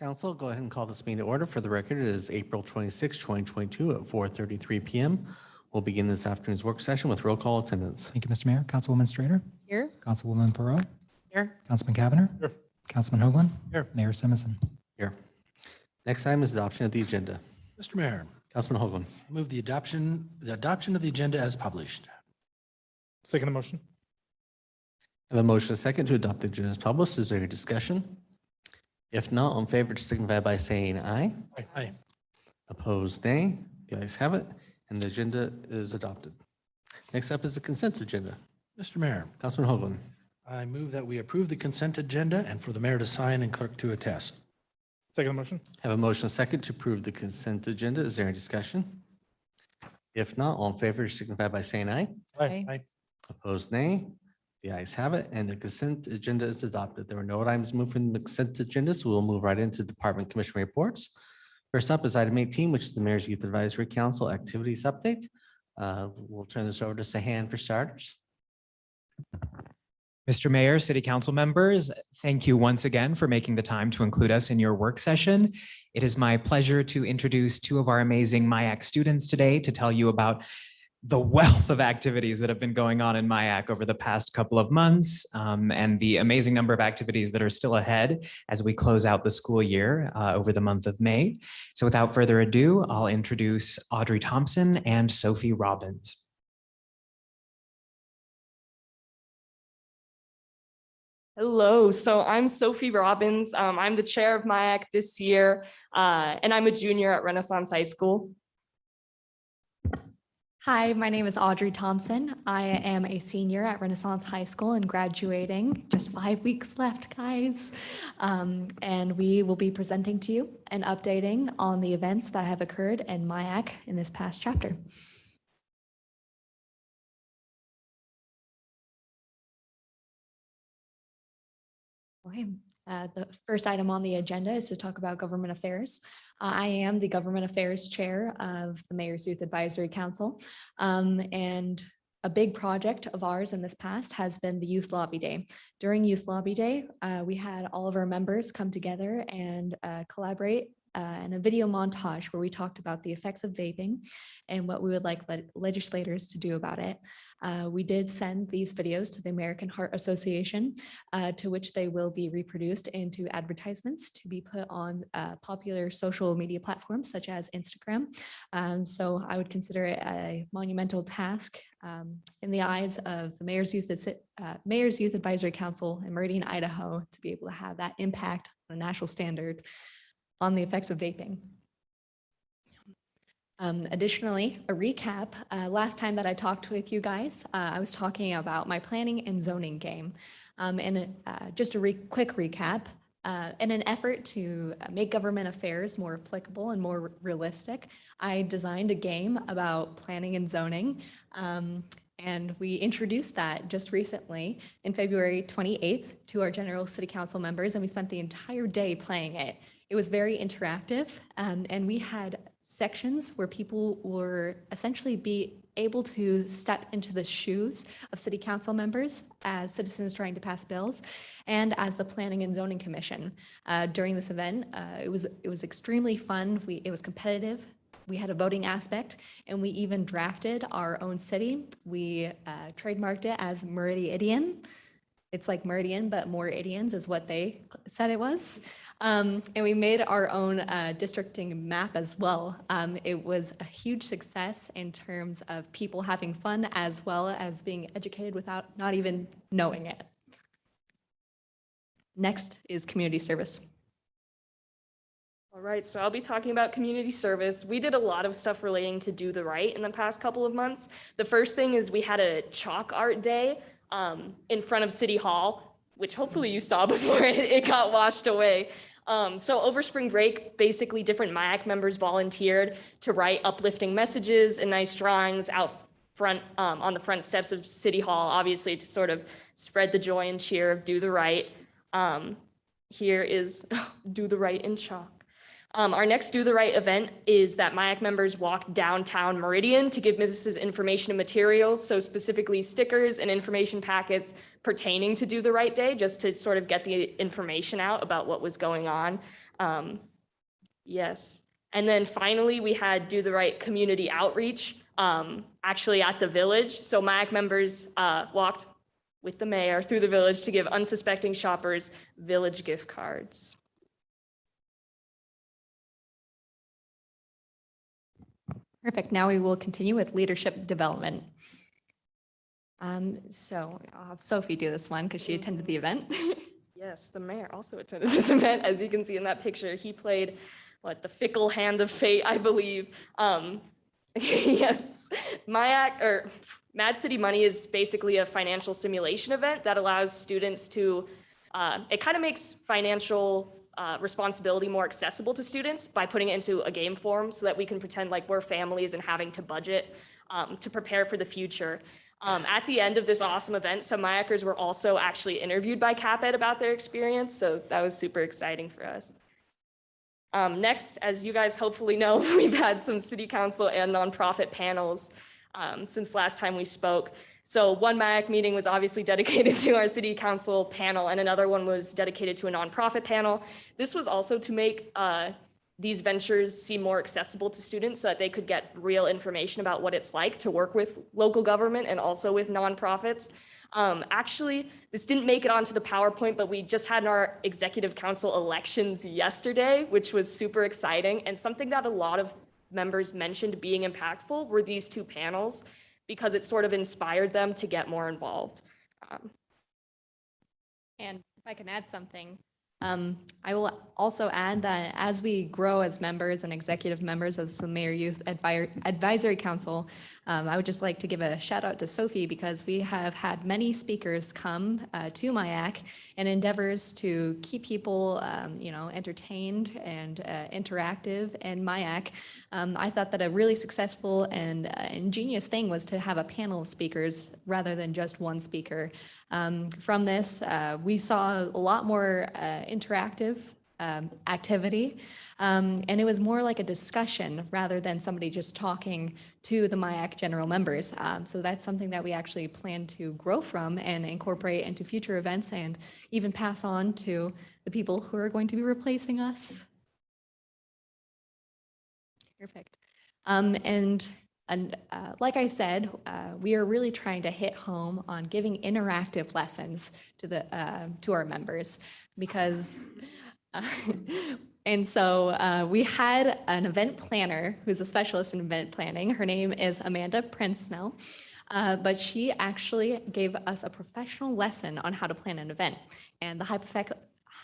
Council, go ahead and call this meeting to order. For the record, it is April 26, 2022 at 4:33 p.m. We'll begin this afternoon's work session with roll call attendance. Thank you, Mr. Mayor. Councilwoman Strader. Here. Councilwoman Perot. Here. Councilman Cavanagh. Here. Councilman Hoagland. Here. Mayor Simison. Here. Next item is adoption of the agenda. Mr. Mayor, Councilman Hoagland. I move the adoption of the agenda as published. Second the motion. I have a motion, a second, to adopt the agenda as published. Is there any discussion? If not, all in favor, signify by saying aye. Aye. Opposed, nay. The ayes have it, and the agenda is adopted. Next up is the consent agenda. Mr. Mayor, Councilman Hoagland. I move that we approve the consent agenda and for the mayor to sign and clerk to attest. Second the motion. I have a motion, a second, to approve the consent agenda. Is there any discussion? If not, all in favor, signify by saying aye. Aye. Opposed, nay. The ayes have it, and the consent agenda is adopted. There were no items moved from the consent agenda, so we'll move right into department commission reports. First up is item 18, which is the Mayor's Youth Advisory Council activities update. We'll turn this over to Sahan for starters. Mr. Mayor, City Council members, thank you once again for making the time to include us in your work session. It is my pleasure to introduce two of our amazing MIAC students today to tell you about the wealth of activities that have been going on in MIAC over the past couple of months, and the amazing number of activities that are still ahead as we close out the school year over the month of May. So without further ado, I'll introduce Audrey Thompson and Sophie Robbins. Hello, so I'm Sophie Robbins. I'm the chair of MIAC this year, and I'm a junior at Renaissance High School. Hi, my name is Audrey Thompson. I am a senior at Renaissance High School and graduating. Just 5 weeks left, guys. And we will be presenting to you and updating on the events that have occurred in MIAC in this past chapter. Okay. The first item on the agenda is to talk about government affairs. I am the government affairs chair of the Mayor's Youth Advisory Council. And a big project of ours in this past has been the Youth Lobby Day. During Youth Lobby Day, we had all of our members come together and collaborate in a video montage where we talked about the effects of vaping and what we would like legislators to do about it. We did send these videos to the American Heart Association, to which they will be reproduced into advertisements to be put on popular social media platforms such as Instagram. So I would consider it a monumental task in the eyes of the Mayor's Youth Advisory Council in Meridian, Idaho, to be able to have that impact on a national standard on the effects of vaping. Additionally, a recap, last time that I talked with you guys, I was talking about my planning and zoning game. And just a quick recap, in an effort to make government affairs more applicable and more realistic, I designed a game about planning and zoning. And we introduced that just recently in February 28th to our general city council members, and we spent the entire day playing it. It was very interactive, and we had sections where people were essentially be able to step into the shoes of city council members as citizens trying to pass bills, and as the Planning and Zoning Commission. During this event, it was extremely fun. It was competitive. We had a voting aspect, and we even drafted our own city. We trademarked it as Meridian. It's like Meridian, but more Idians is what they said it was. And we made our own districting map as well. It was a huge success in terms of people having fun as well as being educated without not even knowing it. Next is community service. All right, so I'll be talking about community service. We did a lot of stuff relating to Do the Right in the past couple of months. The first thing is we had a chalk art day in front of City Hall, which hopefully you saw before it got washed away. So over spring break, basically different MIAC members volunteered to write uplifting messages and nice drawings out front on the front steps of City Hall, obviously to sort of spread the joy and cheer of Do the Right. Here is Do the Right in chalk. Our next Do the Right event is that MIAC members walk downtown Meridian to give businesses information and materials, so specifically stickers and information packets pertaining to Do the Right Day, just to sort of get the information out about what was going on. Yes. And then finally, we had Do the Right community outreach, actually at the village. So MIAC members walked with the mayor through the village to give unsuspecting shoppers village gift cards. Perfect. Now we will continue with leadership development. So I'll have Sophie do this one because she attended the event. Yes, the mayor also attended this event. As you can see in that picture, he played the fickle hand of fate, I believe. Yes, Mad City Money is basically a financial simulation event that allows students to, it kind of makes financial responsibility more accessible to students by putting it into a game form so that we can pretend like we're families and having to budget to prepare for the future. At the end of this awesome event, some MIACers were also actually interviewed by CapEd about their experience, so that was super exciting for us. Next, as you guys hopefully know, we've had some city council and nonprofit panels since last time we spoke. So one MIAC meeting was obviously dedicated to our city council panel, and another one was dedicated to a nonprofit panel. This was also to make these ventures seem more accessible to students so that they could get real information about what it's like to work with local government and also with nonprofits. Actually, this didn't make it onto the PowerPoint, but we just had our executive council elections yesterday, which was super exciting. And something that a lot of members mentioned being impactful were these two panels because it sort of inspired them to get more involved. And if I can add something, I will also add that as we grow as members and executive members of the Mayor Youth Advisory Council, I would just like to give a shout out to Sophie because we have had many speakers come to MIAC and endeavors to keep people, entertained and interactive in MIAC. I thought that a really successful and ingenious thing was to have a panel of speakers rather than just one speaker. From this, we saw a lot more interactive activity, and it was more like a discussion rather than somebody just talking to the MIAC general members. So that's something that we actually plan to grow from and incorporate into future events and even pass on to the people who are going to be replacing us. Perfect. And like I said, we are really trying to hit home on giving interactive lessons to our members because, and so we had an event planner who's a specialist in event planning. Her name is Amanda Prinsnell, but she actually gave us a professional lesson on how to plan an event. And the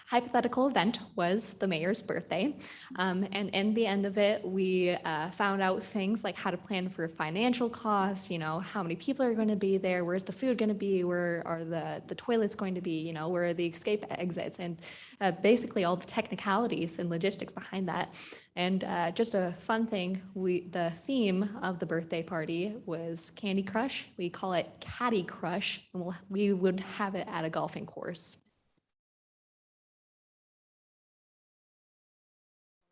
hypothetical event was the mayor's birthday. And in the end of it, we found out things like how to plan for financial costs, how many people are going to be there, where's the food going to be, where are the toilets going to be, where are the escape exits, and basically all the technicalities and logistics behind that. And just a fun thing, the theme of the birthday party was Candy Crush. We call it Caddy Crush, and we would have it at a golfing course.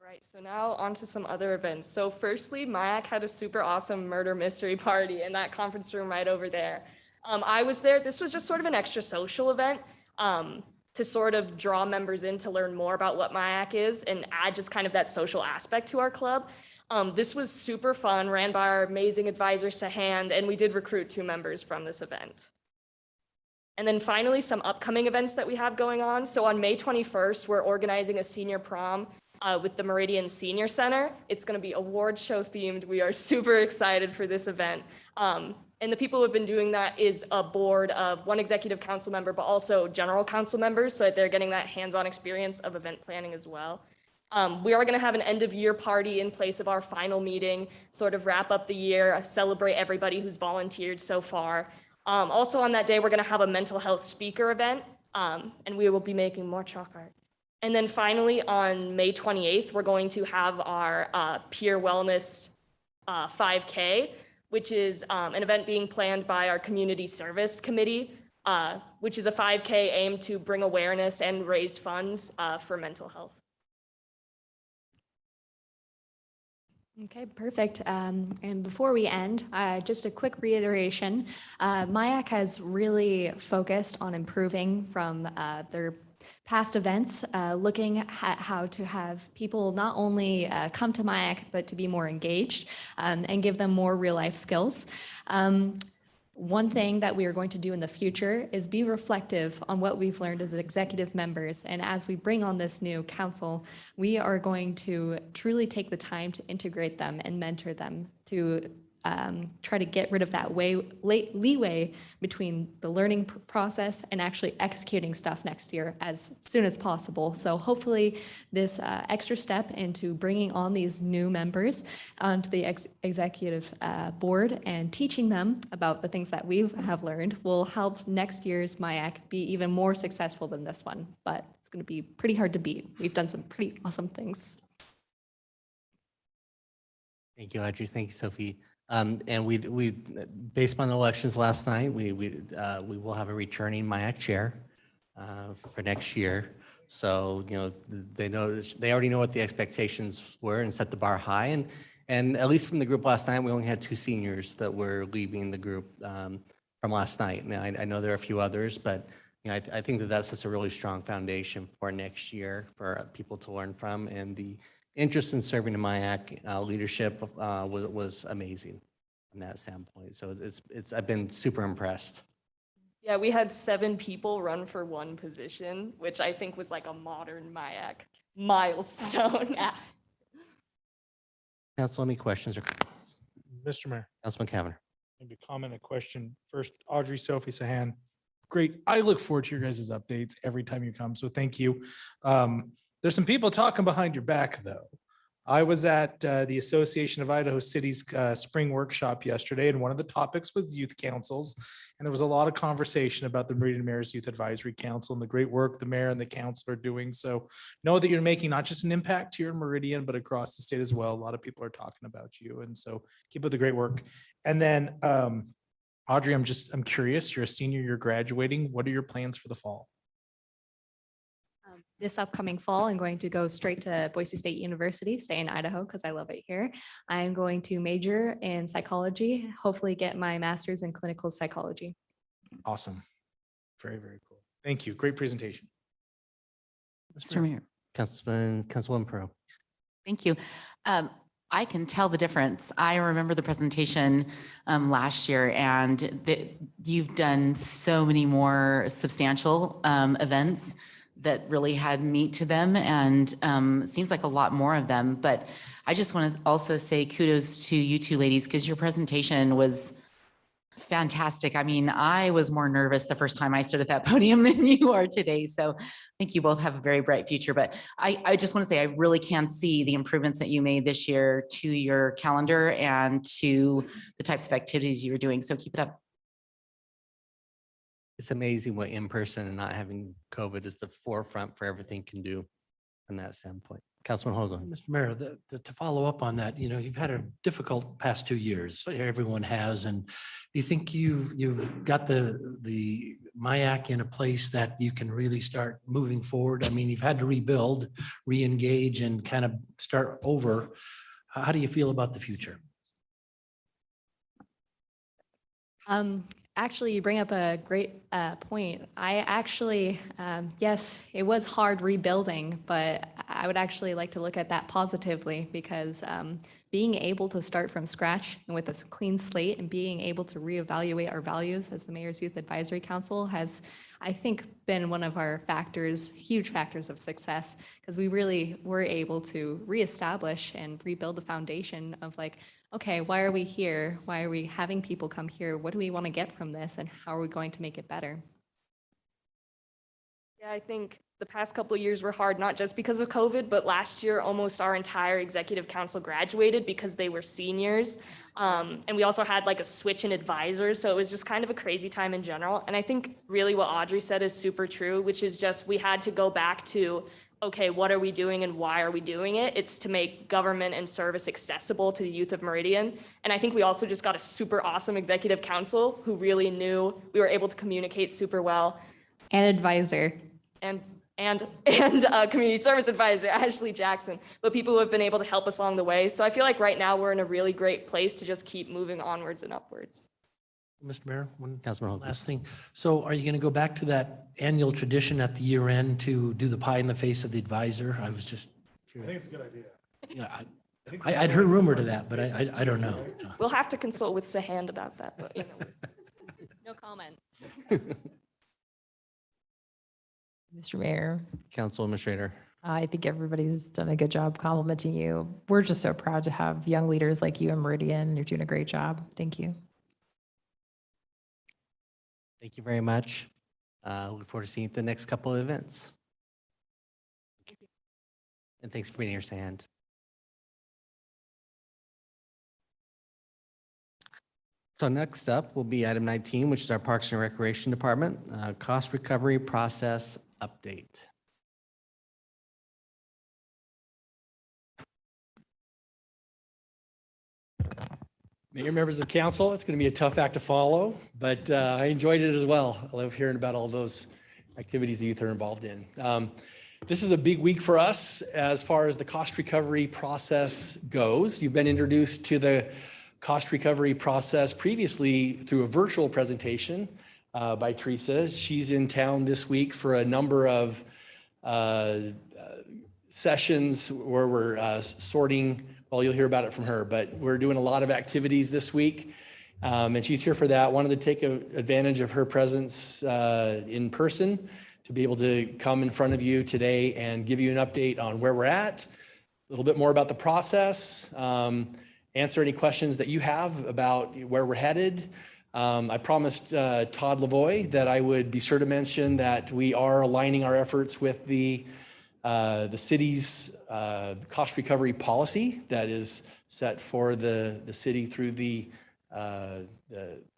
Right, so now on to some other events. So firstly, MIAC had a super awesome murder mystery party in that conference room right over there. I was there. This was just sort of an extra social event to sort of draw members in to learn more about what MIAC is and add just kind of that social aspect to our club. This was super fun, ran by our amazing advisor, Sahand, and we did recruit 2 members from this event. And then finally, some upcoming events that we have going on. So on May 21st, we're organizing a senior prom with the Meridian Senior Center. It's going to be award show themed. We are super excited for this event. And the people who have been doing that is a board of 1 executive council member, but also general council members, so that they're getting that hands-on experience of event planning as well. We are going to have an end of year party in place of our final meeting, sort of wrap up the year, celebrate everybody who's volunteered so far. Also on that day, we're going to have a mental health speaker event, and we will be making more chalk art. And then finally, on May 28th, we're going to have our peer wellness 5K, which is an event being planned by our community service committee, which is a 5K aimed to bring awareness and raise funds for mental health. Okay, perfect. And before we end, just a quick reiteration. MIAC has really focused on improving from their past events, looking at how to have people not only come to MIAC, but to be more engaged and give them more real life skills. One thing that we are going to do in the future is be reflective on what we've learned as executive members. And as we bring on this new council, we are going to truly take the time to integrate them and mentor them to try to get rid of that leeway between the learning process and actually executing stuff next year as soon as possible. So hopefully this extra step into bringing on these new members onto the executive board and teaching them about the things that we have learned will help next year's MIAC be even more successful than this one. But it's going to be pretty hard to beat. We've done some pretty awesome things. Thank you, Audrey. Thank you, Sophie. And we based on the elections last night, we will have a returning MIAC chair for next year. So, you know, they already know what the expectations were and set the bar high. And at least from the group last night, we only had 2 seniors that were leaving the group from last night. Now, I know there are a few others, but you know, I think that that's just a really strong foundation for next year for people to learn from. And the interest in serving in MIAC leadership was amazing from that standpoint. So I've been super impressed. Yeah, we had 7 people run for 1 position, which I think was like a modern MIAC milestone. Yeah. Council, any questions or comments? Mr. Mayor, Councilman Cavanagh. maybe a comment, a question. First, Audrey, Sophie, Sahan. Great. I look forward to your guys' updates every time you come. So thank you. There's some people talking behind your back, though. I was at the Association of Idaho Cities spring workshop yesterday, and one of the topics was youth councils. And there was a lot of conversation about the Meridian Mayor's Youth Advisory Council and the great work the mayor and the council are doing. So know that you're making not just an impact here in Meridian, but across the state as well. A lot of people are talking about you. And so keep up the great work. And then Audrey, I'm curious, you're a senior, you're graduating. What are your plans for the fall? This upcoming fall, I'm going to go straight to Boise State University, stay in Idaho because I love it here. I'm going to major in psychology, hopefully get my master's in clinical psychology. Awesome. Very, very cool. Thank you. Great presentation. Mr. Mayor, Councilwoman Pro. thank you. I can tell the difference. I remember the presentation last year, and you've done so many more substantial events that really had meat to them, and it seems like a lot more of them. But I just want to also say kudos to you 2 ladies, because your presentation was fantastic. I mean, I was more nervous the first time I stood at that podium than you are today. So I think you both have a very bright future. But I just want to say I really can see the improvements that you made this year to your calendar and to the types of activities you were doing. So keep it up. It's amazing what in-person and not having COVID is the forefront for everything can do from that standpoint. Councilman Hoagland. Mr. Mayor, to follow up on that, you know, you've had a difficult past 2 years. Everyone has. And do you think you've got the MIAC in a place that you can really start moving forward? I mean, you've had to rebuild, re-engage, and kind of start over. How do you feel about the future? Actually, you bring up a great point. I actually, yes, it was hard rebuilding, but I would actually like to look at that positively, because being able to start from scratch and with a clean slate and being able to reevaluate our values as the Mayor's Youth Advisory Council has, I think, been one of our factors, huge factors of success, because we really were able to reestablish and rebuild the foundation of like, okay, why are we here? Why are we having people come here? What do we want to get from this? And how are we going to make it better? Yeah, I think the past couple of years were hard, not just because of COVID, but last year, almost our entire executive council graduated because they were seniors. And we also had like a switch in advisors. So it was just kind of a crazy time in general. And I think really what Audrey said is super true, which is just we had to go back to, okay, what are we doing and why are we doing it? It's to make government and service accessible to the youth of Meridian. And I think we also just got a super awesome executive council who really knew we were able to communicate super well. And advisor. And community service advisor, Ashley Jackson, but people who have been able to help us along the way. So I feel like right now we're in a really great place to just keep moving onwards and upwards. Mr. Mayor, one Councilman Hoagland. last thing. So are you going to go back to that annual tradition at the year end to do the pie in the face of the advisor? I was just I think it's a good idea. yeah, I'd heard rumor to that, but I don't know. We'll have to consult with Sahand about that, but you know. No comment. Mr. Mayor, Council Administrator. I think everybody's done a good job complimenting you. We're just so proud to have young leaders like you in Meridian. You're doing a great job. Thank you. Thank you very much. Look forward to seeing you at the next couple of events. And thanks for being here, Sand. So next up will be item 19, which is our Parks and Recreation Department, cost recovery process update. Mayor, members of council, it's going to be a tough act to follow, but I enjoyed it as well. I love hearing about all those activities the youth are involved in. This is a big week for us as far as the cost recovery process goes. You've been introduced to the cost recovery process previously through a virtual presentation by Teresa. She's in town this week for a number of sessions where we're sorting. Well, you'll hear about it from her, but we're doing a lot of activities this week. And she's here for that. Wanted to take advantage of her presence in person to be able to come in front of you today and give you an update on where we're at, a little bit more about the process, answer any questions that you have about where we're headed. I promised Todd Lavoie that I would be sure to mention that we are aligning our efforts with the city's cost recovery policy that is set for the city through the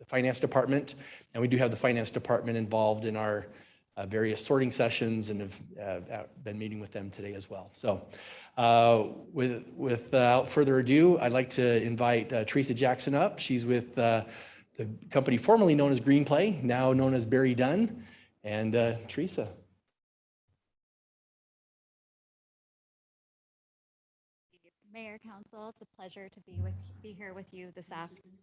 finance department. And we do have the finance department involved in our various sorting sessions and have been meeting with them today as well. So without further ado, I'd like to invite Teresa Jackson up. She's with the company formerly known as Green Play, now known as Barry Dunn. And Teresa. Mayor, Council, it's a pleasure to be here with you this afternoon.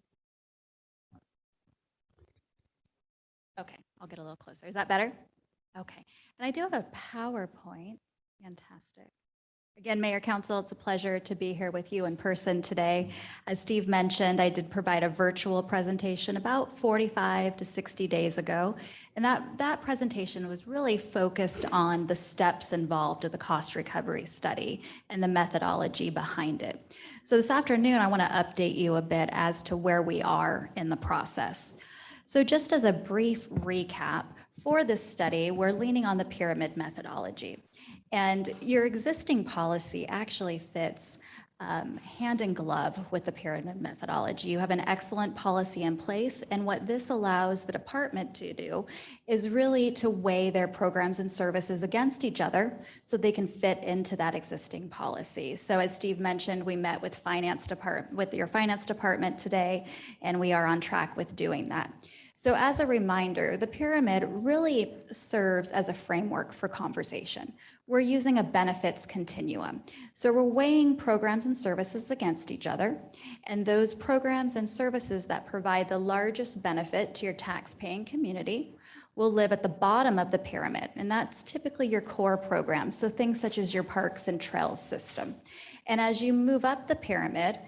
Okay, I'll get a little closer. Is that better? Okay, and I do have a PowerPoint. Fantastic. Again, Mayor, Council, it's a pleasure to be here with you in person today. As Steve mentioned, I did provide a virtual presentation about 45 to 60 days ago. And that presentation was really focused on the steps involved in the cost recovery study and the methodology behind it. So this afternoon, I want to update you a bit as to where we are in the process. So just as a brief recap, for this study, we're leaning on the pyramid methodology. And your existing policy actually fits hand in glove with the pyramid methodology. You have an excellent policy in place, and what this allows the department to do is really to weigh their programs and services against each other so they can fit into that existing policy. So as Steve mentioned, we met with your finance department today, and we are on track with doing that. So as a reminder, the pyramid really serves as a framework for conversation. We're using a benefits continuum. So we're weighing programs and services against each other, and those programs and services that provide the largest benefit to your tax-paying community will live at the bottom of the pyramid, and that's typically your core programs, so things such as your parks and trails system. And as you move up the pyramid,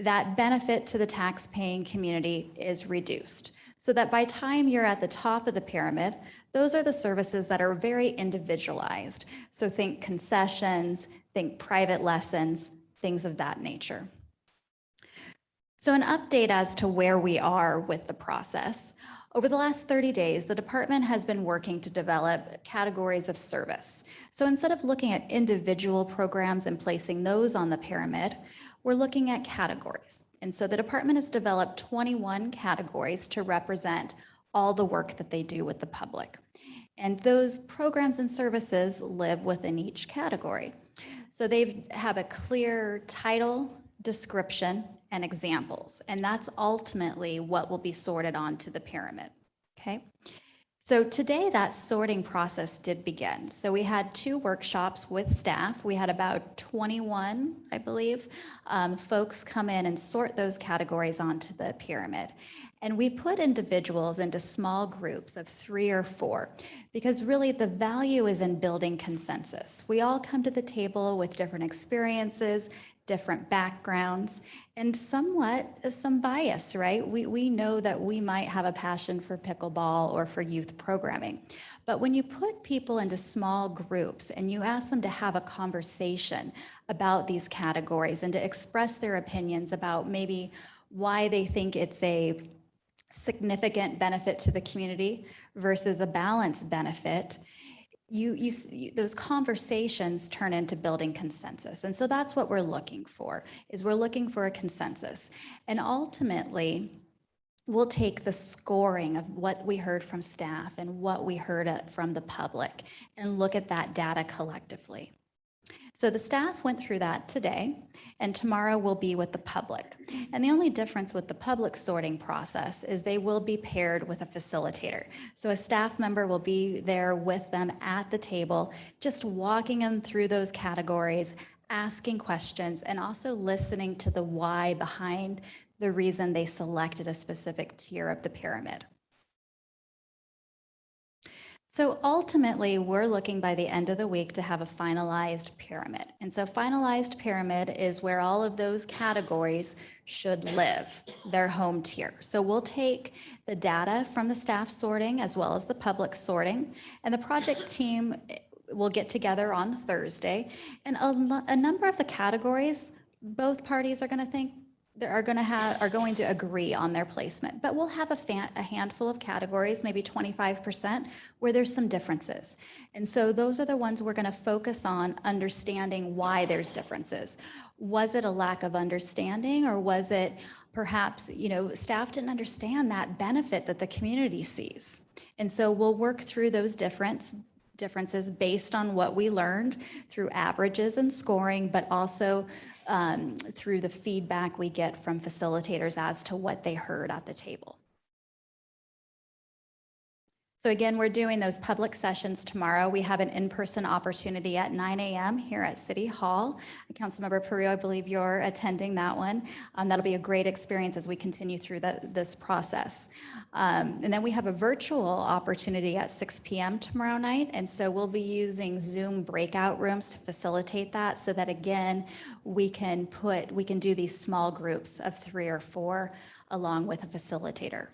that benefit to the tax-paying community is reduced, so that by time you're at the top of the pyramid, those are the services that are very individualized. So think concessions, think private lessons, things of that nature. So an update as to where we are with the process. Over the last 30 days, the department has been working to develop categories of service. So instead of looking at individual programs and placing those on the pyramid, we're looking at categories. And so the department has developed 21 categories to represent all the work that they do with the public. And those programs and services live within each category. So they have a clear title, description, and examples. And that's ultimately what will be sorted onto the pyramid, okay? So today that sorting process did begin. So we had 2 workshops with staff. We had about 21, I believe, folks come in and sort those categories onto the pyramid. And we put individuals into small groups of 3 or 4, because really the value is in building consensus. We all come to the table with different experiences, different backgrounds, and somewhat some bias, right? We know that we might have a passion for pickleball or for youth programming. But when you put people into small groups and you ask them to have a conversation about these categories and to express their opinions about maybe why they think it's a significant benefit to the community versus a balanced benefit, those conversations turn into building consensus. And so that's what we're looking for, is we're looking for a consensus. And ultimately, we'll take the scoring of what we heard from staff and what we heard from the public and look at that data collectively. So the staff went through that today, and tomorrow will be with the public. And the only difference with the public sorting process is they will be paired with a facilitator. So a staff member will be there with them at the table, just walking them through those categories, asking questions, and also listening to the why behind the reason they selected a specific tier of the pyramid. So ultimately, we're looking by the end of the week to have a finalized pyramid. And so finalized pyramid is where all of those categories should live, their home tier. So we'll take the data from the staff sorting as well as the public sorting, and the project team will get together on Thursday. And a number of the categories, both parties are going to think are going to agree on their placement, but we'll have a handful of categories, maybe 25%, where there's some differences. And so those are the ones we're going to focus on understanding why there's differences. Was it a lack of understanding, or was it perhaps, staff didn't understand that benefit that the community sees? And so we'll work through those differences based on what we learned through averages and scoring, but also through the feedback we get from facilitators as to what they heard at the table. So again, we're doing those public sessions tomorrow. We have an in-person opportunity at 9 a.m. here at City Hall. Councilmember Peru, I believe you're attending that one. That'll be a great experience as we continue through this process. And then we have a virtual opportunity at 6 p.m. tomorrow night. And so we'll be using Zoom breakout rooms to facilitate that, so that again, we can do these small groups of 3 or 4 along with a facilitator.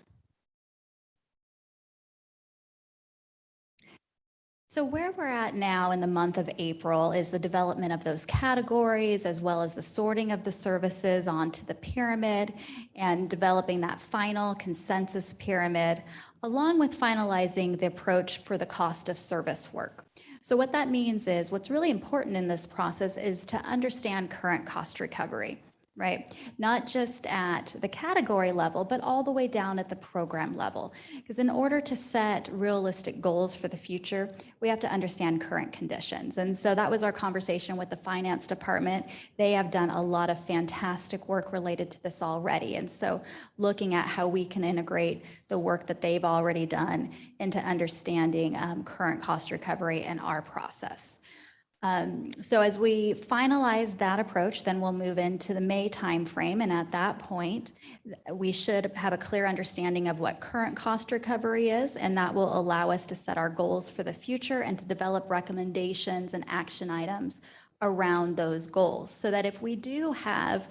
So where we're at now in the month of April is the development of those categories, as well as the sorting of the services onto the pyramid and developing that final consensus pyramid, along with finalizing the approach for the cost of service work. So what that means is, what's really important in this process is to understand current cost recovery, right? Not just at the category level, but all the way down at the program level. Because in order to set realistic goals for the future, we have to understand current conditions. And so that was our conversation with the finance department. They have done a lot of fantastic work related to this already. And so looking at how we can integrate the work that they've already done into understanding current cost recovery in our process. So as we finalize that approach, then we'll move into the May timeframe. And at that point, we should have a clear understanding of what current cost recovery is, and that will allow us to set our goals for the future and to develop recommendations and action items around those goals. So that if we do have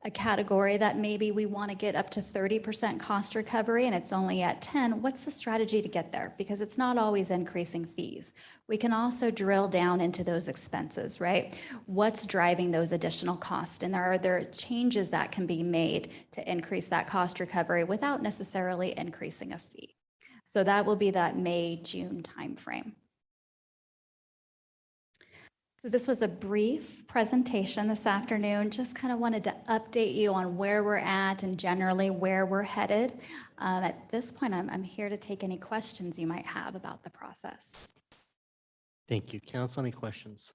a category that maybe we want to get up to 30% cost recovery and it's only at 10, what's the strategy to get there? Because it's not always increasing fees. We can also drill down into those expenses, right? What's driving those additional costs? And are there changes that can be made to increase that cost recovery without necessarily increasing a fee? So that will be that May-June timeframe. So this was a brief presentation this afternoon. Just kind of wanted to update you on where we're at and generally where we're headed. At this point, I'm here to take any questions you might have about the process. Thank you. Council, any questions?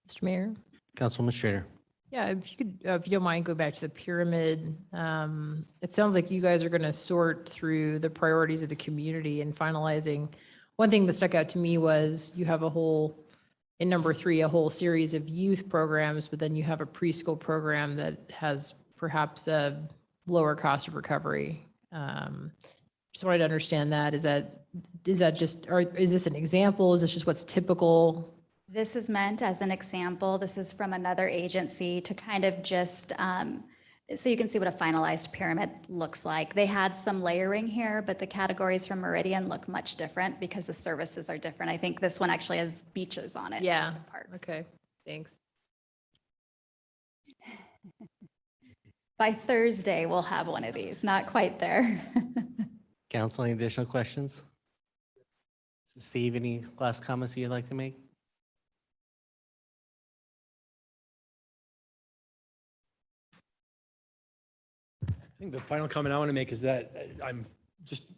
Mr. Mayor? Councilwoman Strader. Yeah, if you could, if you don't mind, go back to the pyramid. It sounds like you guys are going to sort through the priorities of the community and finalizing one thing that stuck out to me was you have in number 3, a whole series of youth programs, but then you have a preschool program that has perhaps a lower cost of recovery. Just wanted to understand that. Is that just, or is this an example? Is this just what's typical? This is meant as an example. This is from another agency to kind of just, so you can see what a finalized pyramid looks like. They had some layering here, but the categories from Meridian look much different because the services are different. I think this one actually has beaches on it. Yeah. not Parks. Okay, thanks. By Thursday, we'll have one of these. Not quite there. Council, any additional questions? Steve, any last comments you'd like to make? I think the final comment I want to make is that I'm just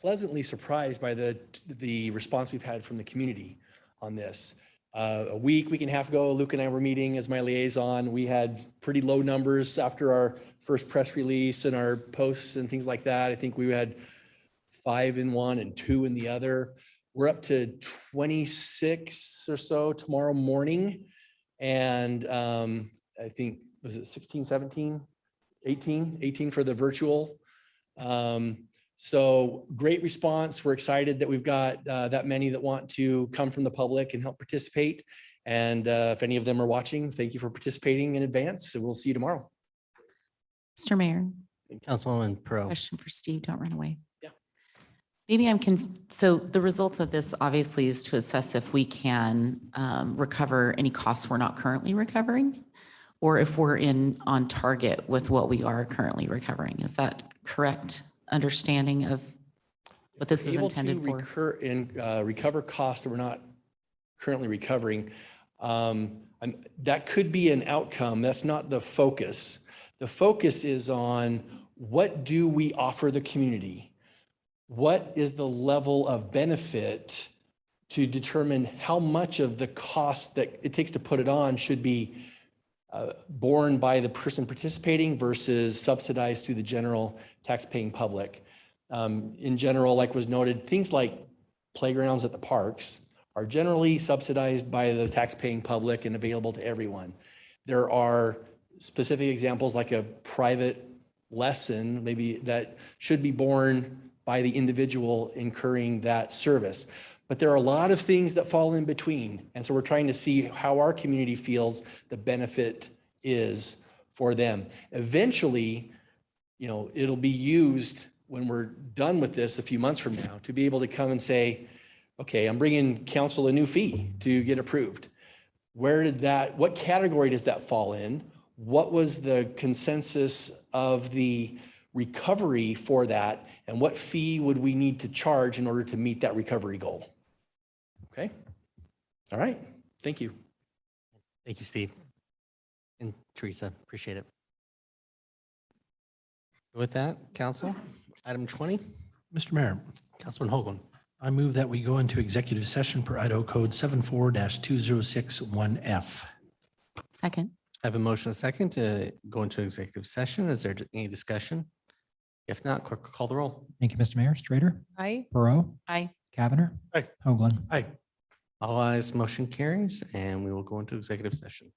pleasantly surprised by the response we've had from the community on this. A week and a half ago, Luke and I were meeting as my liaison. We had pretty low numbers after our first press release and our posts and things like that. I think we had 5 in one and 2 in the other. We're up to 26 or so tomorrow morning. And I think, was it 16, 17, 18 for the virtual. So great response. We're excited that we've got that many that want to come from the public and help participate. And if any of them are watching, thank you for participating in advance. And we'll see you tomorrow. Mr. Mayor, Councilwoman Pro. question for Steve, don't run away. Yeah. Maybe so the results of this obviously is to assess if we can recover any costs we're not currently recovering, or if we're on target with what we are currently recovering. Is that correct understanding of what this is intended for? Recover costs that we're not currently recovering. That could be an outcome. That's not the focus. The focus is on what do we offer the community? What is the level of benefit to determine how much of the cost that it takes to put it on should be borne by the person participating versus subsidized to the general tax-paying public. In general, like was noted, things like playgrounds at the parks are generally subsidized by the tax-paying public and available to everyone. There are specific examples like a private lesson, maybe that should be borne by the individual incurring that service. But there are a lot of things that fall in between. And so we're trying to see how our community feels the benefit is for them. Eventually, it'll be used when we're done with this a few months from now to be able to come and say, okay, I'm bringing council a new fee to get approved. What category does that fall in? What was the consensus of the recovery for that? And what fee would we need to charge in order to meet that recovery goal? Okay. All right. Thank you. Thank you, Steve. And Teresa, appreciate it. With that, council, item 20, Mr. Mayor, Councilman Hoagland. I move that we go into executive session per Idaho Code 74-2061F. Second. I have a motion and a second to go into executive session. Is there any discussion? If not, clerk will call the roll. Thank you, Mr. Mayor. Strader, Aye. Burrow, Aye. Cavanagh. Aye. Hoagland. Aye. All ayes, motion carries, and we will go into executive session.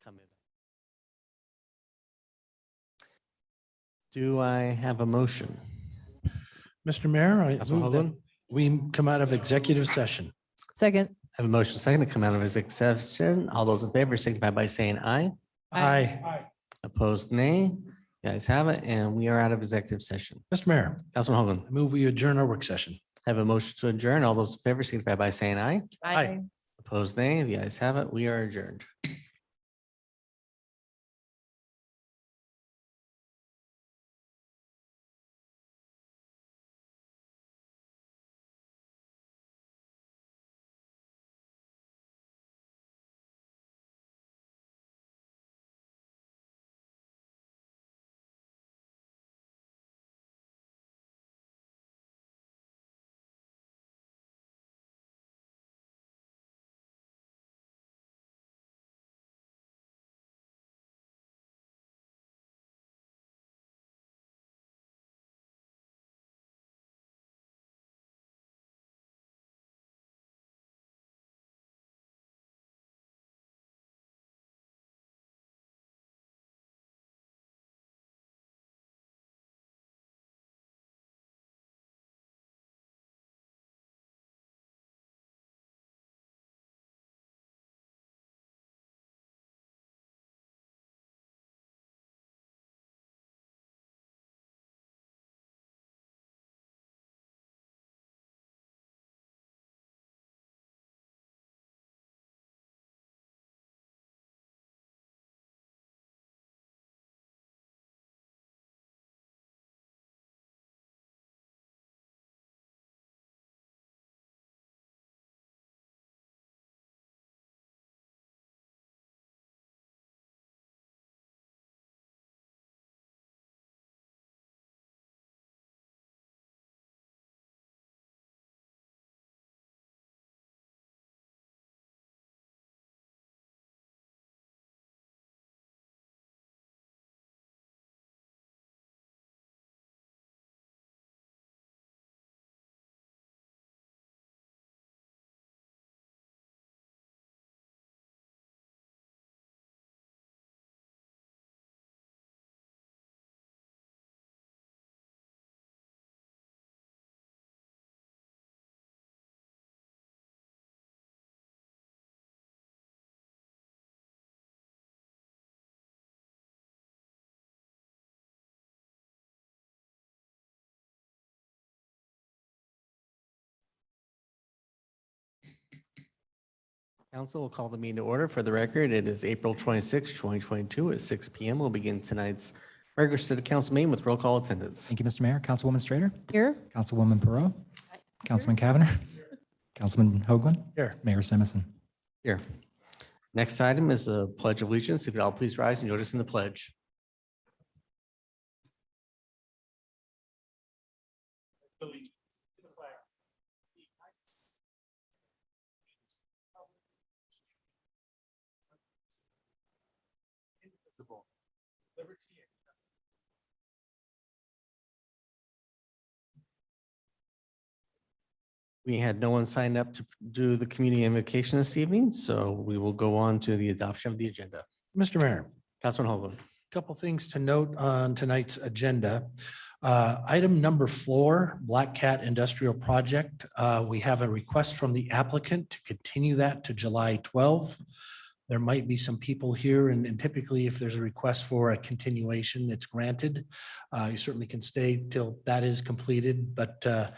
Come in. Do I have a motion? Mr. Mayor, I Councilman move that Hoagland? we come out of executive session. Second. I have a motion second to come out of executive session. All those in favor signify by saying aye. Aye. Opposed, nay. The ayes have it, and we are out of executive session. Mr. Mayor, Councilman Hoagland, I move we adjourn our work session. I have a motion to adjourn. All those in favor signify by saying aye. Aye. Opposed, nay. The ayes have it. We are adjourned. Council will call the meeting to order. For the record, it is April 26, 2022 at 6 p.m. We'll begin tonight's regular city council meeting with roll call attendance. Thank you, Mr. Mayor. Councilwoman Strader, Here. Councilwoman Perot, Councilman Cavanagh, Councilman Hoagland, Here. Mayor Simison. Here. Next item is the Pledge of Allegiance. If you'd all please rise and join us in the pledge. We had no one signed up to do the community invocation this evening, so we will go on to the adoption of the agenda. Mr. Mayor, Councilman Hoagland. couple things to note on tonight's agenda. Item number 4, Black Cat Industrial Project. We have a request from the applicant to continue that to July 12th. There might be some people here, and typically if there's a request for a continuation, it's granted. You certainly can stay till that is completed, but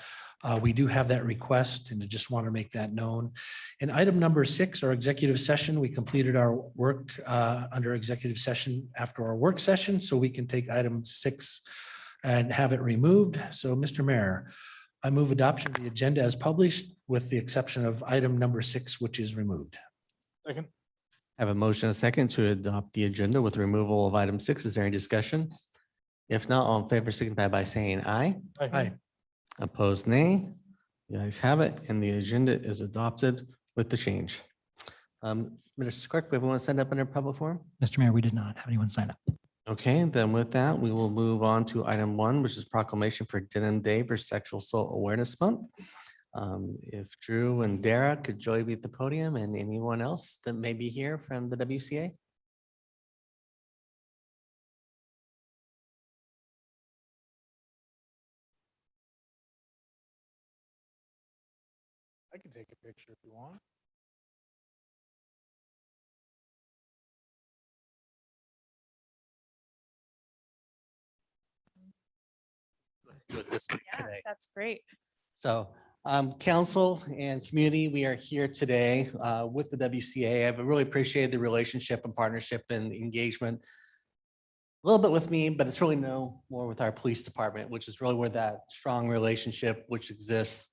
we do have that request, and I just want to make that known. And item number 6, our executive session, we completed our work under executive session after our work session, so we can take item 6 and have it removed. So, Mr. Mayor, I move adoption of the agenda as published with the exception of item number 6, which is removed. Second. I have a motion, and a second to adopt the agenda with removal of item 6. Is there any discussion? If not, all in favor signify by saying aye. Aye. Opposed, nay. The ayes have it, and the agenda is adopted with the change. Mr. Clerk, we have anyone signed up in our public forum? Mr. Mayor, we did not have anyone sign up. Okay, then with that, we will move on to item 1, which is proclamation for Denim Day for Sexual Assault Awareness Month. If Drew and Dara could join me at the podium, and anyone else that may be here from the WCA. picture if you want. Let's do it this week today. That's great. So, council and community, we are here today with the WCA. I've really appreciated the relationship and partnership and engagement. A little bit with me, but it's really no more with our police department, which is really where that strong relationship which exists.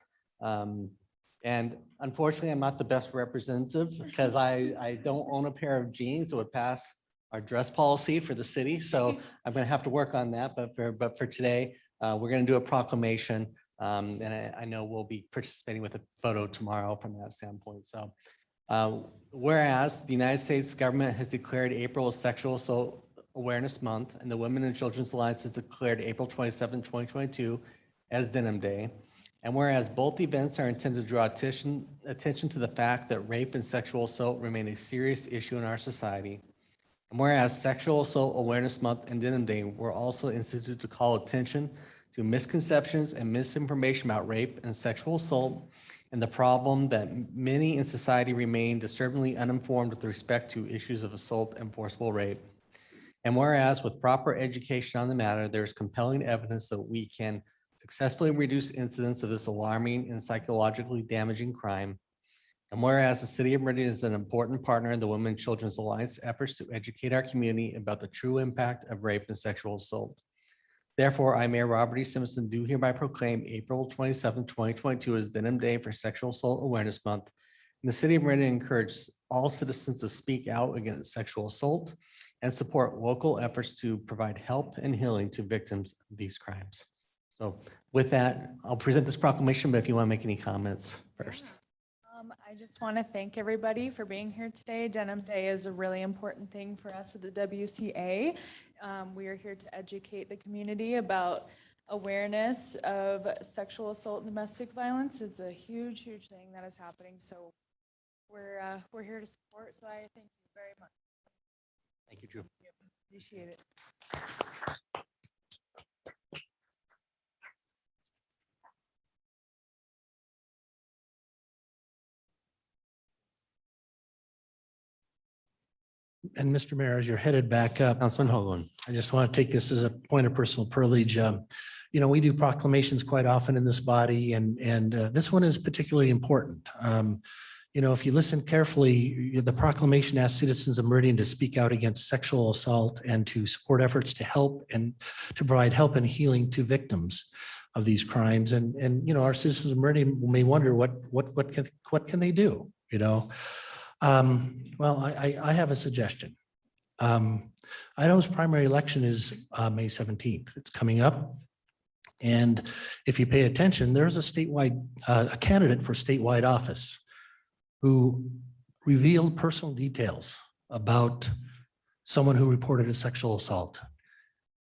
And unfortunately, I'm not the best representative because I don't own a pair of jeans that would pass our dress policy for the city. So I'm going to have to work on that. But for today, we're going to do a proclamation. And I know we'll be participating with a photo tomorrow from that standpoint. So whereas the United States government has declared April as Sexual Assault Awareness Month, and the Women and Children's Alliance has declared April 27, 2022 as Denim Day. And whereas both events are intended to draw attention to the fact that rape and sexual assault remain a serious issue in our society. And whereas Sexual Assault Awareness Month and Denim Day were also instituted to call attention to misconceptions and misinformation about rape and sexual assault, and the problem that many in society remain disturbingly uninformed with respect to issues of assault and forcible rape. And whereas with proper education on the matter, there is compelling evidence that we can successfully reduce incidents of this alarming and psychologically damaging crime. And whereas the city of Meridian is an important partner in the Women and Children's Alliance efforts to educate our community about the true impact of rape and sexual assault. Therefore, I, Mayor Robert E. Simpson, do hereby proclaim April 27, 2022 as Denim Day for Sexual Assault Awareness Month. And the city of Meridian encourages all citizens to speak out against sexual assault and support local efforts to provide help and healing to victims of these crimes. So with that, I'll present this proclamation, but if you want to make any comments first. I just want to thank everybody for being here today. Denim Day is a really important thing for us at the WCA. We are here to educate the community about awareness of sexual assault and domestic violence. It's a huge, huge thing that is happening. So we're here to support. So I thank you very much. Thank you, Drew. Appreciate it. And Mr. Mayor, as you're headed back up, Councilman Hoagland. I just want to take this as a point of personal privilege. You know, we do proclamations quite often in this body, and this one is particularly important. You know, if you listen carefully, the proclamation asks citizens of Meridian to speak out against sexual assault and to support efforts to help and to provide help and healing to victims of these crimes. And you know, our citizens of Meridian may wonder what can they do? You know. Well, I have a suggestion. Idaho's primary election is May 17th. It's coming up. And if you pay attention, there's a statewide, a candidate for statewide office who revealed personal details about someone who reported a sexual assault.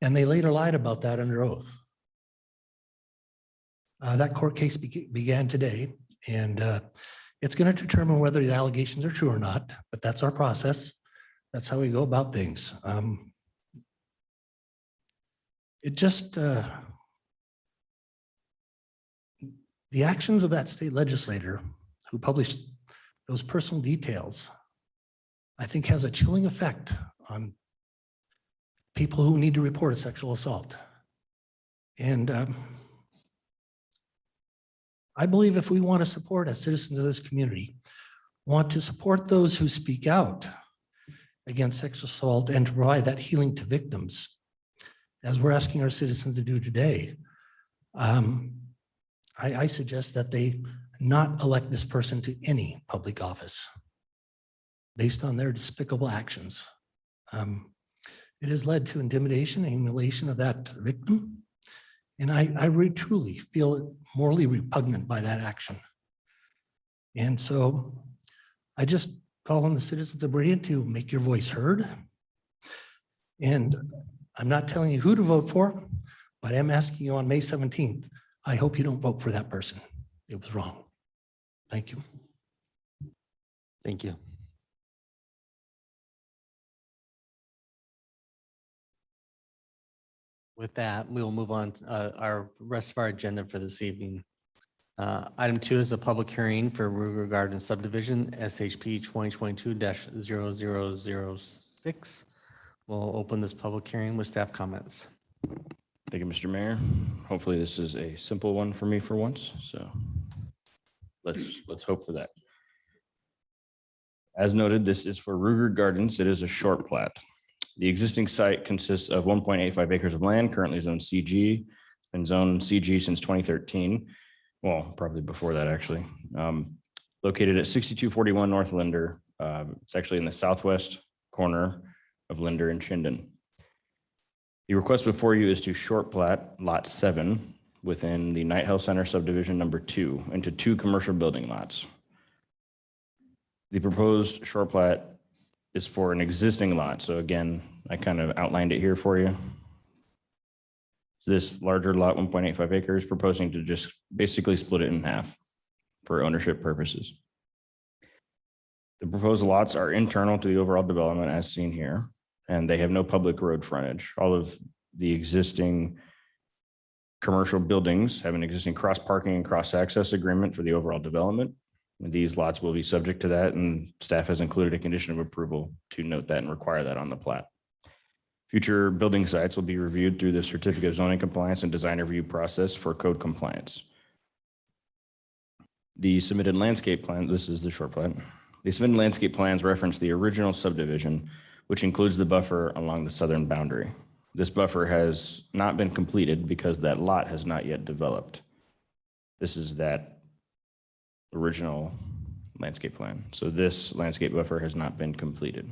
And they later lied about that under oath. That court case began today, and it's going to determine whether the allegations are true or not, but that's our process. That's how we go about things. It just, the actions of that state legislator who published those personal details, I think has a chilling effect on people who need to report a sexual assault. And I believe if we want to support as citizens of this community, want to support those who speak out against sexual assault and to provide that healing to victims, as we're asking our citizens to do today, I suggest that they not elect this person to any public office based on their despicable actions. It has led to intimidation and humiliation of that victim. And I really truly feel morally repugnant by that action. And so I just call on the citizens of Meridian to make your voice heard. And I'm not telling you who to vote for, but I'm asking you on May 17th, I hope you don't vote for that person. It was wrong. Thank you. Thank you. With that, we will move on to our rest of our agenda for this evening. Item 2 is a public hearing for Ruger Garden Subdivision, SHP 2022-0006. We'll open this public hearing with staff comments. Thank you, Mr. Mayor. Hopefully this is a simple one for me for once, so let's hope for that. As noted, this is for Ruger Gardens. It is a short plat. The existing site consists of 1.85 acres of land, currently zoned CG, been zoned CG since 2013. Well, probably before that, actually. Located at 6241 North Linder. It's actually in the southwest corner of Linder and Chinden. The request before you is to short plat Lot 7 within the Night Hill Center Subdivision number 2 into 2 commercial building lots. The proposed short plat is for an existing lot. So again, I kind of outlined it here for you. So this larger lot, 1.85 acres, proposing to just basically split it in half for ownership purposes. The proposed lots are internal to the overall development as seen here, and they have no public road frontage. All of the existing commercial buildings have an existing cross parking and cross access agreement for the overall development. These lots will be subject to that, and staff has included a condition of approval to note that and require that on the plat. Future building sites will be reviewed through the certificate of zoning compliance and design review process for code compliance. The submitted landscape plan, this is the short plat. The submitted landscape plans reference the original subdivision, which includes the buffer along the southern boundary. This buffer has not been completed because that lot has not yet developed. This is that original landscape plan. So this landscape buffer has not been completed.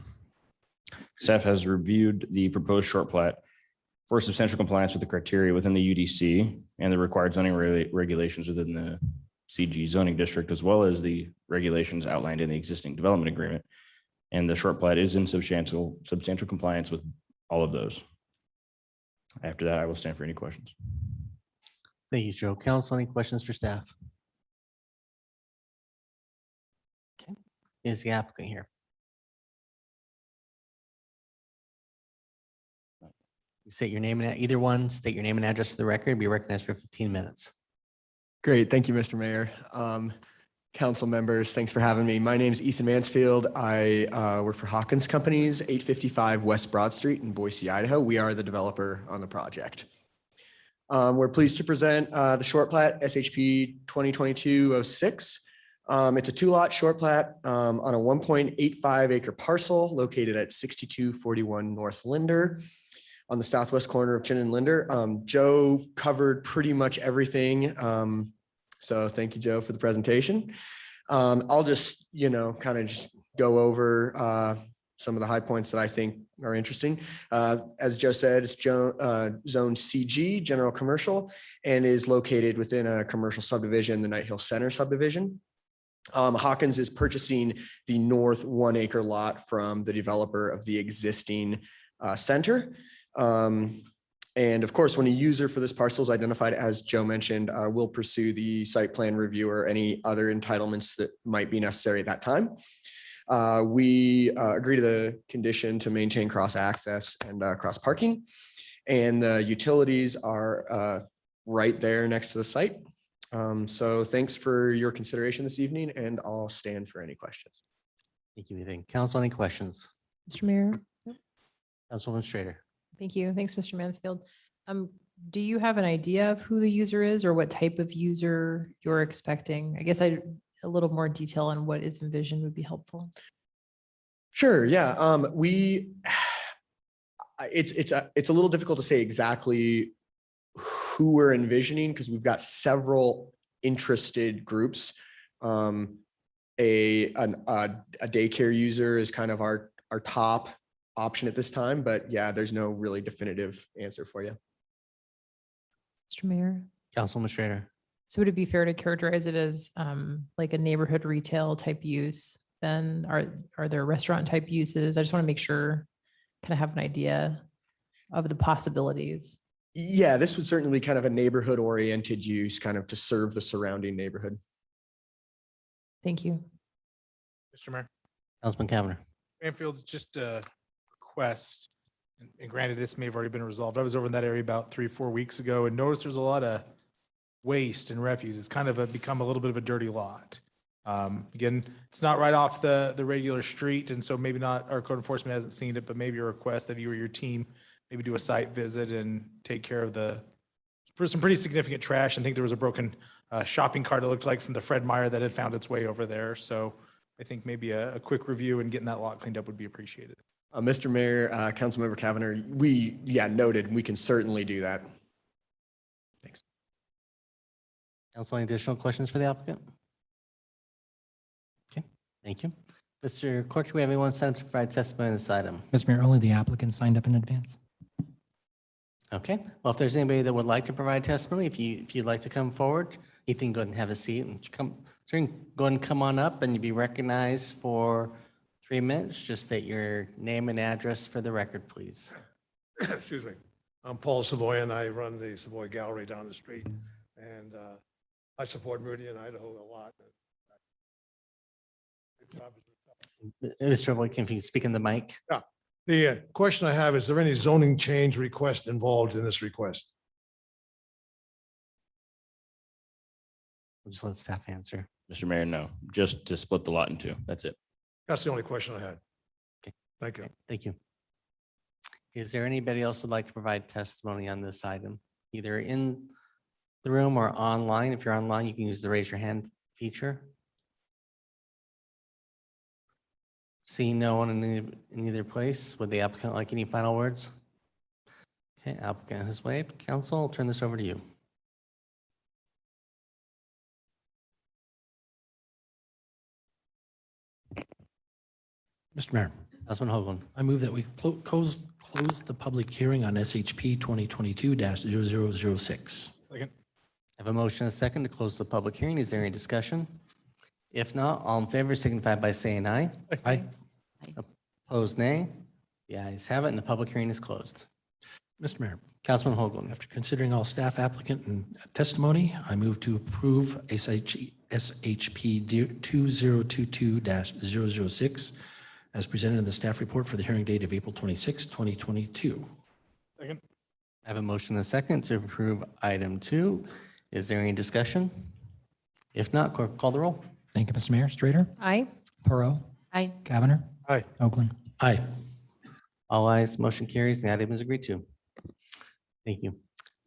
Staff has reviewed the proposed short plat for substantial compliance with the criteria within the UDC and the required zoning regulations within the CG zoning district, as well as the regulations outlined in the existing development agreement. And the short plat is in substantial compliance with all of those. After that, I will stand for any questions. Thank you, Joe. Council, any questions for staff? Okay, is the applicant here? State your name and either one, state your name and address for the record, be recognized for 15 minutes. Great. Thank you, Mr. Mayor. Council members, thanks for having me. My name is Ethan Mansfield. I work for Hawkins Companies, 855 West Broad Street in Boise, Idaho. We are the developer on the project. We're pleased to present the short plat SHP 2022-06. It's a 2-lot short plat on a 1.85 acre parcel located at 6241 North Linder, on the southwest corner of Chinden and Linder. Joe covered pretty much everything. So thank you, Joe, for the presentation. I'll just, kind of just go over some of the high points that I think are interesting. As Joe said, it's zone CG, general commercial, and is located within a commercial subdivision, the Night Hill Center subdivision. Hawkins is purchasing the north 1 acre lot from the developer of the existing center. And of course, when a user for this parcel is identified, as Joe mentioned, we'll pursue the site plan review or any other entitlements that might be necessary at that time. We agree to the condition to maintain cross access and cross parking, and the utilities are right there next to the site. So thanks for your consideration this evening, and I'll stand for any questions. Thank you, Ethan. Council, any questions? Mr. Mayor. Councilwoman Strader. Thank you. Thanks, Mr. Mansfield. Do you have an idea of who the user is or what type of user you're expecting? I guess a little more detail on what is envisioned would be helpful. Sure. Yeah. It's a little difficult to say exactly who we're envisioning because we've got several interested groups. A daycare user is kind of our top option at this time, but yeah, there's no really definitive answer for you. Mr. Mayor. Councilwoman Strader. So would it be fair to characterize it as like a neighborhood retail type use? Then are there restaurant type uses? I just want to make sure, kind of have an idea of the possibilities. Yeah, this would certainly be kind of a neighborhood oriented use, kind of to serve the surrounding neighborhood. Thank you. Mr. Mayor. Councilman Cavanagh. Manfield's just a request, and granted, this may have already been resolved. I was over in that area about 3 or 4 weeks ago and noticed there's a lot of waste and refuse. It's kind of become a little bit of a dirty lot. Again, it's not right off the regular street, and so maybe not, our code enforcement hasn't seen it, but maybe a request that you or your team maybe do a site visit and take care of for some pretty significant trash. I think there was a broken shopping cart, it looked like, from the Fred Meyer that had found its way over there. So I think maybe a quick review and getting that lot cleaned up would be appreciated. Mr. Mayor, Councilmember Cavanagh, noted, we can certainly do that. Thanks. Council, any additional questions for the applicant? Okay, thank you. Mr. Clerk, do we have anyone signed up to provide testimony on this item? Mr. Mayor, only the applicant signed up in advance. Okay, well, if there's anybody that would like to provide testimony, if you'd like to come forward, Ethan, go ahead and have a seat and go ahead and come on up and you'll be recognized for 3 minutes. Just state your name and address for the record, please. Excuse me. I'm Paul Savoy and I run the Savoy Gallery down the street. And I support Meridian, Idaho a lot. Mr. Boyd, can you speak in the mic? Yeah. The question I have, is there any zoning change request involved in this request? We'll just let staff answer. Mr. Mayor, no, just to split the lot in two. That's it. That's the only question I had. Okay. Thank you. Okay, thank you. Is there anybody else who'd like to provide testimony on this item, either in the room or online? If you're online, you can use the raise your hand feature. See no one in either place. Would the applicant like any final words? Okay, applicant has waived. Council, I'll turn this over to you. Mr. Mayor, Councilman Hoagland. I move that we close the public hearing on SHP 2022-0006. Second. I have a motion and a second to close the public hearing. Is there any discussion? If not, all in favor signify by saying aye. Aye. Opposed, nay. The ayes have it, and the public hearing is closed. Mr. Mayor, Councilman Hoagland. after considering all staff applicant and testimony, I move to approve SHP 2022-006 as presented in the staff report for the hearing date of April 26, 2022. Second. I have a motion and a second to approve item 2. Is there any discussion? If not, clerk, call the roll. Thank you, Mr. Mayor. Strater, Aye. Perot, Aye. Cavanagh, Aye. Hoagland. Aye. All ayes, motion carries, and the item is agreed to. Thank you.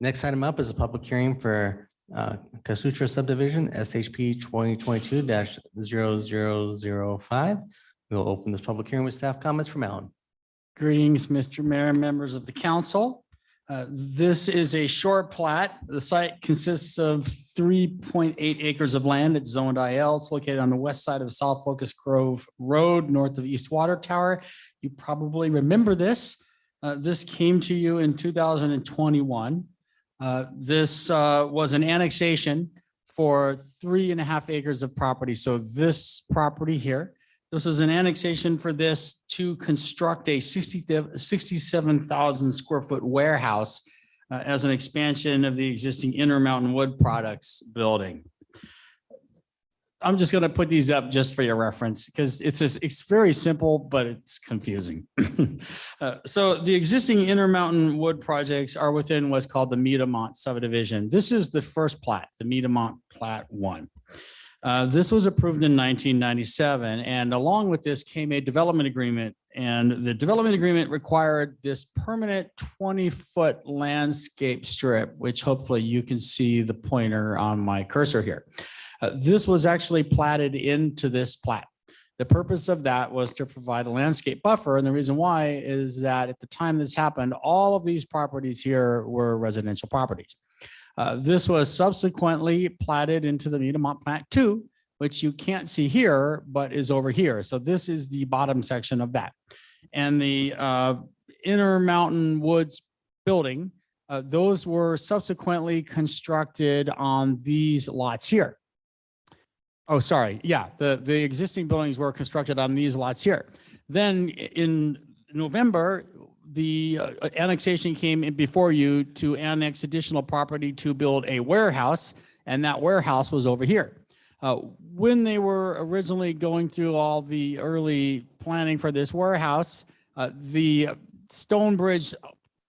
Next item up is a public hearing for Kasutra Subdivision, SHP 2022-0005. We'll open this public hearing with staff comments from Alan. Greetings, Mr. Mayor, and members of the council. This is a short plat. The site consists of 3.8 acres of land. It's zoned IL. It's located on the west side of South Locust Grove Road, north of East Water Tower. You probably remember this. This came to you in 2021. This was an annexation for 3.5 acres of property. So this property here, this was an annexation for this to construct a 67,000 square foot warehouse as an expansion of the existing Intermountain Wood Products building. I'm just going to put these up just for your reference because it's very simple, but it's confusing. So the existing Intermountain Wood projects are within what's called the Meadamont subdivision. This is the first plat, the Meadamont Plat 1. This was approved in 1997, and along with this came a development agreement. And the development agreement required this permanent 20-foot landscape strip, which hopefully you can see the pointer on my cursor here. This was actually platted into this plat. The purpose of that was to provide a landscape buffer. And the reason why is that at the time this happened, all of these properties here were residential properties. This was subsequently platted into the Meadamont Plat 2, which you can't see here, but is over here. So this is the bottom section of that. And the Intermountain Woods building, those were subsequently constructed on these lots here. Oh, sorry. Yeah, the existing buildings were constructed on these lots here. Then in November, the annexation came in before you to annex additional property to build a warehouse, and that warehouse was over here. When they were originally going through all the early planning for this warehouse, the Stonebridge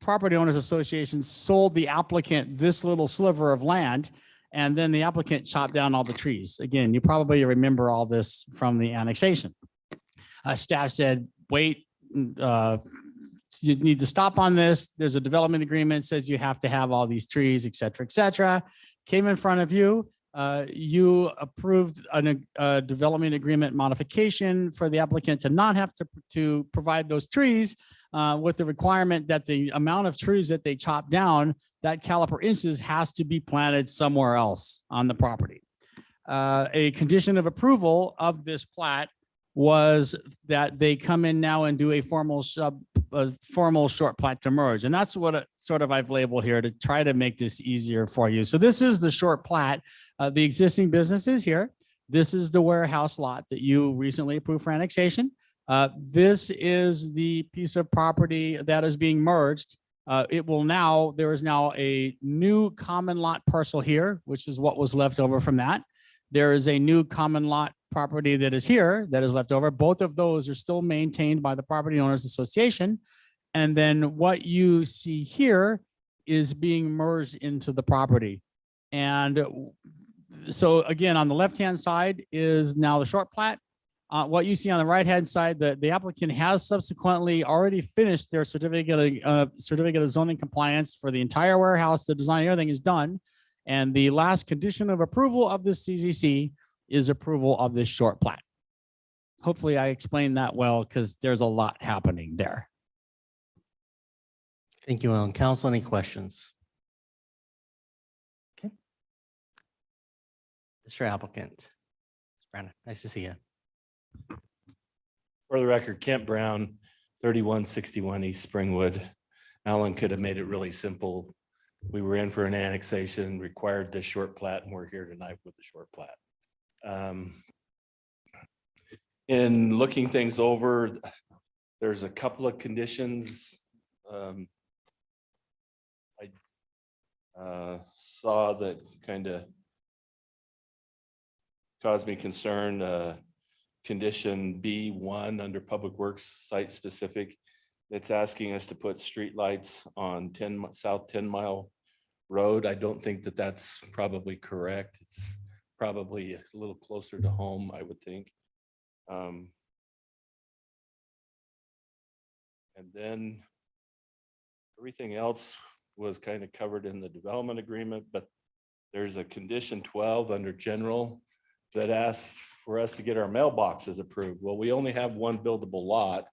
Property Owners Association sold the applicant this little sliver of land, And then the applicant chopped down all the trees. Again, you probably remember all this from the annexation. Staff said, wait, you need to stop on this. There's a development agreement, says you have to have all these trees, et cetera, et cetera. Came in front of you. You approved a development agreement modification for the applicant to not have to provide those trees with the requirement that the amount of trees that they chop down, that caliper inches has to be planted somewhere else on the property. A condition of approval of this plat was that they come in now and do a formal short plat to merge. And that's what I've labeled here to try to make this easier for you. So this is the short plat. The existing business is here. This is the warehouse lot that you recently approved for annexation. This is the piece of property that is being merged. There is now a new common lot parcel here, which is what was left over from that. There is a new common lot property that is here that is left over. Both of those are still maintained by the Property Owners Association. And then what you see here is being merged into the property. And so again, on the left-hand side is now the short plat. What you see on the right-hand side, the applicant has subsequently already finished their certificate of zoning compliance for the entire warehouse. The design, everything is done. And the last condition of approval of this CZC is approval of this short plat. Hopefully I explained that well, because there's a lot happening there. Thank you, Ellen. Council, any questions? Okay. Mr. Applicant. Brandon, nice to see you. For the record, Kent Brown, 3161 East Springwood. Alan could have made it really simple. We were in for an annexation, required this short plat, and we're here tonight with the short plat. In looking things over, there's a couple of conditions. I saw that kind of caused me concern. Condition B1 under Public Works site specific, it's asking us to put streetlights on South 10 Mile Road. I don't think that that's probably correct. It's probably a little closer to home, I would think. And then everything else was kind of covered in the development agreement, but there's a condition 12 under general that asks for us to get our mailboxes approved. Well, we only have one buildable lot.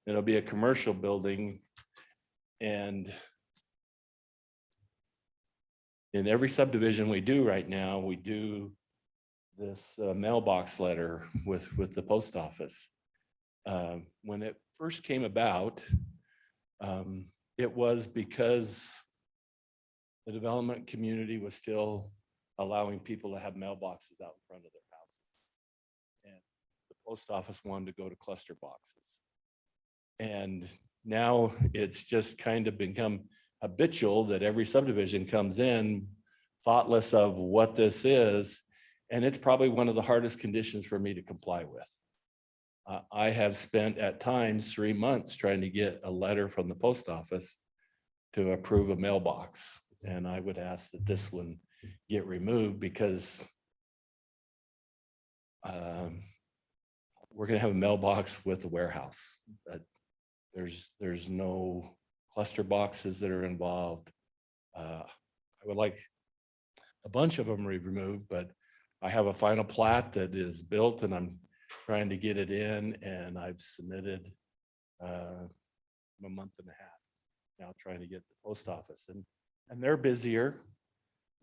It'll be a commercial building. And in every subdivision we do right now, we do this mailbox letter with the post office. When it first came about, it was because the development community was still allowing people to have mailboxes out in front of their house. And the post office wanted to go to cluster boxes. And now it's just kind of become habitual that every subdivision comes in thoughtless of what this is. And it's probably one of the hardest conditions for me to comply with. I have spent at times 3 months trying to get a letter from the post office to approve a mailbox. And I would ask that this one get removed because we're going to have a mailbox with the warehouse. There's no cluster boxes that are involved. I would like a bunch of them removed, but I have a final plat that is built and I'm trying to get it in, and I've submitted a month and a half now trying to get the post office, and they're busier.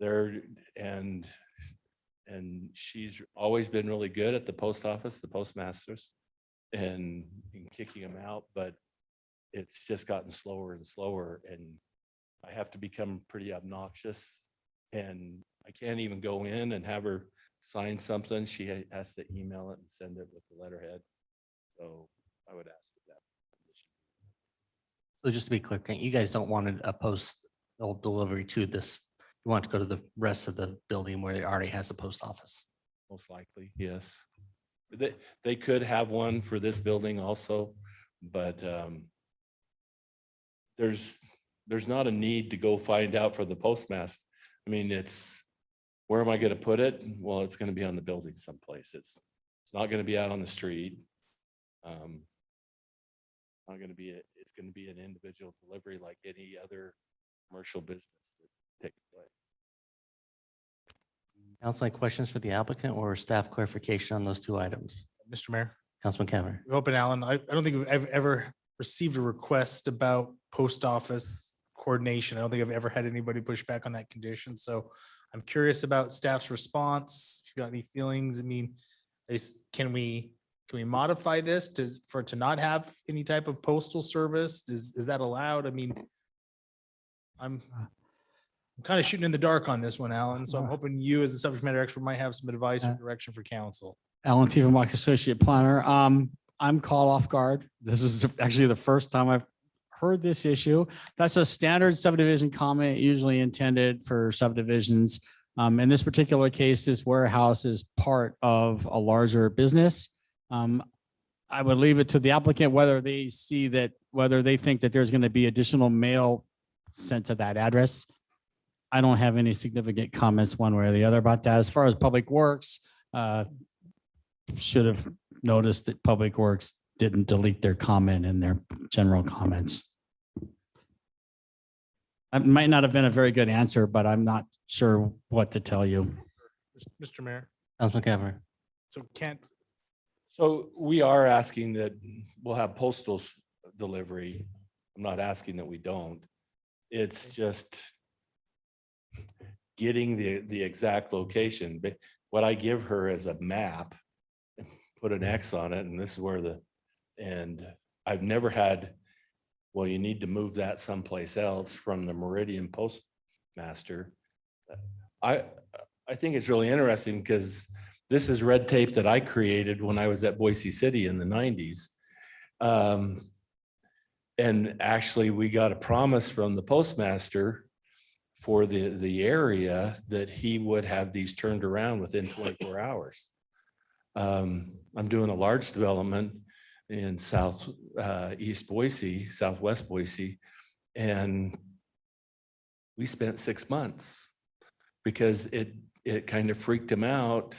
And she's always been really good at the post office, the postmasters, and kicking them out, but it's just gotten slower and slower, and I have to become pretty obnoxious, and I can't even go in and have her sign something. She has to email it and send it with the letterhead. So I would ask that. So just to be clear, you guys don't want a post delivery to this. You want to go to the rest of the building where it already has a post office. Most likely, yes. They could have one for this building also, but there's not a need to go find out for the postmaster. I mean, Where am I going to put it? Well, it's going to be on the building someplace. It's not going to be out on the street. Not going to be it's going to be an individual delivery like any other commercial business that takes place. Council, any questions for the applicant or staff clarification on those two items? Mr. Mayor. Councilman Cavanagh. Open Allen, I don't think I've ever received a request about post office coordination. I don't think I've ever had anybody push back on that condition. So I'm curious about staff's response. If you got any feelings, I mean, can we modify this for it to not have any type of postal service? Is that allowed? I mean, I'm kind of shooting in the dark on this one, Alan. So I'm hoping you as a subject matter expert might have some advice or direction for council. Alan Tiefenbach, Associate Planner. I'm caught off guard. This is actually the first time I've heard this issue. That's a standard subdivision comment usually intended for subdivisions. In this particular case, this warehouse is part of a larger business. I would leave it to the applicant whether they think that there's going to be additional mail sent to that address. I don't have any significant comments one way or the other about that. As far as Public Works, should have noticed that Public Works didn't delete their comment in their general comments. It might not have been a very good answer, but I'm not sure what to tell you. Mr. Mayor. Councilman Cavanagh. So Kent. So we are asking that we'll have postal delivery. I'm not asking that we don't. It's just getting the exact location. But what I give her is a map, and put an X on it, and this is where and I've never had, well, you need to move that someplace else from the Meridian postmaster. I think it's really interesting because this is red tape that I created when I was at Boise City in the 90s. And actually we got a promise from the postmaster for the area that he would have these turned around within 24 hours. I'm doing a large development in southwest Boise, and we spent 6 months because it kind of freaked him out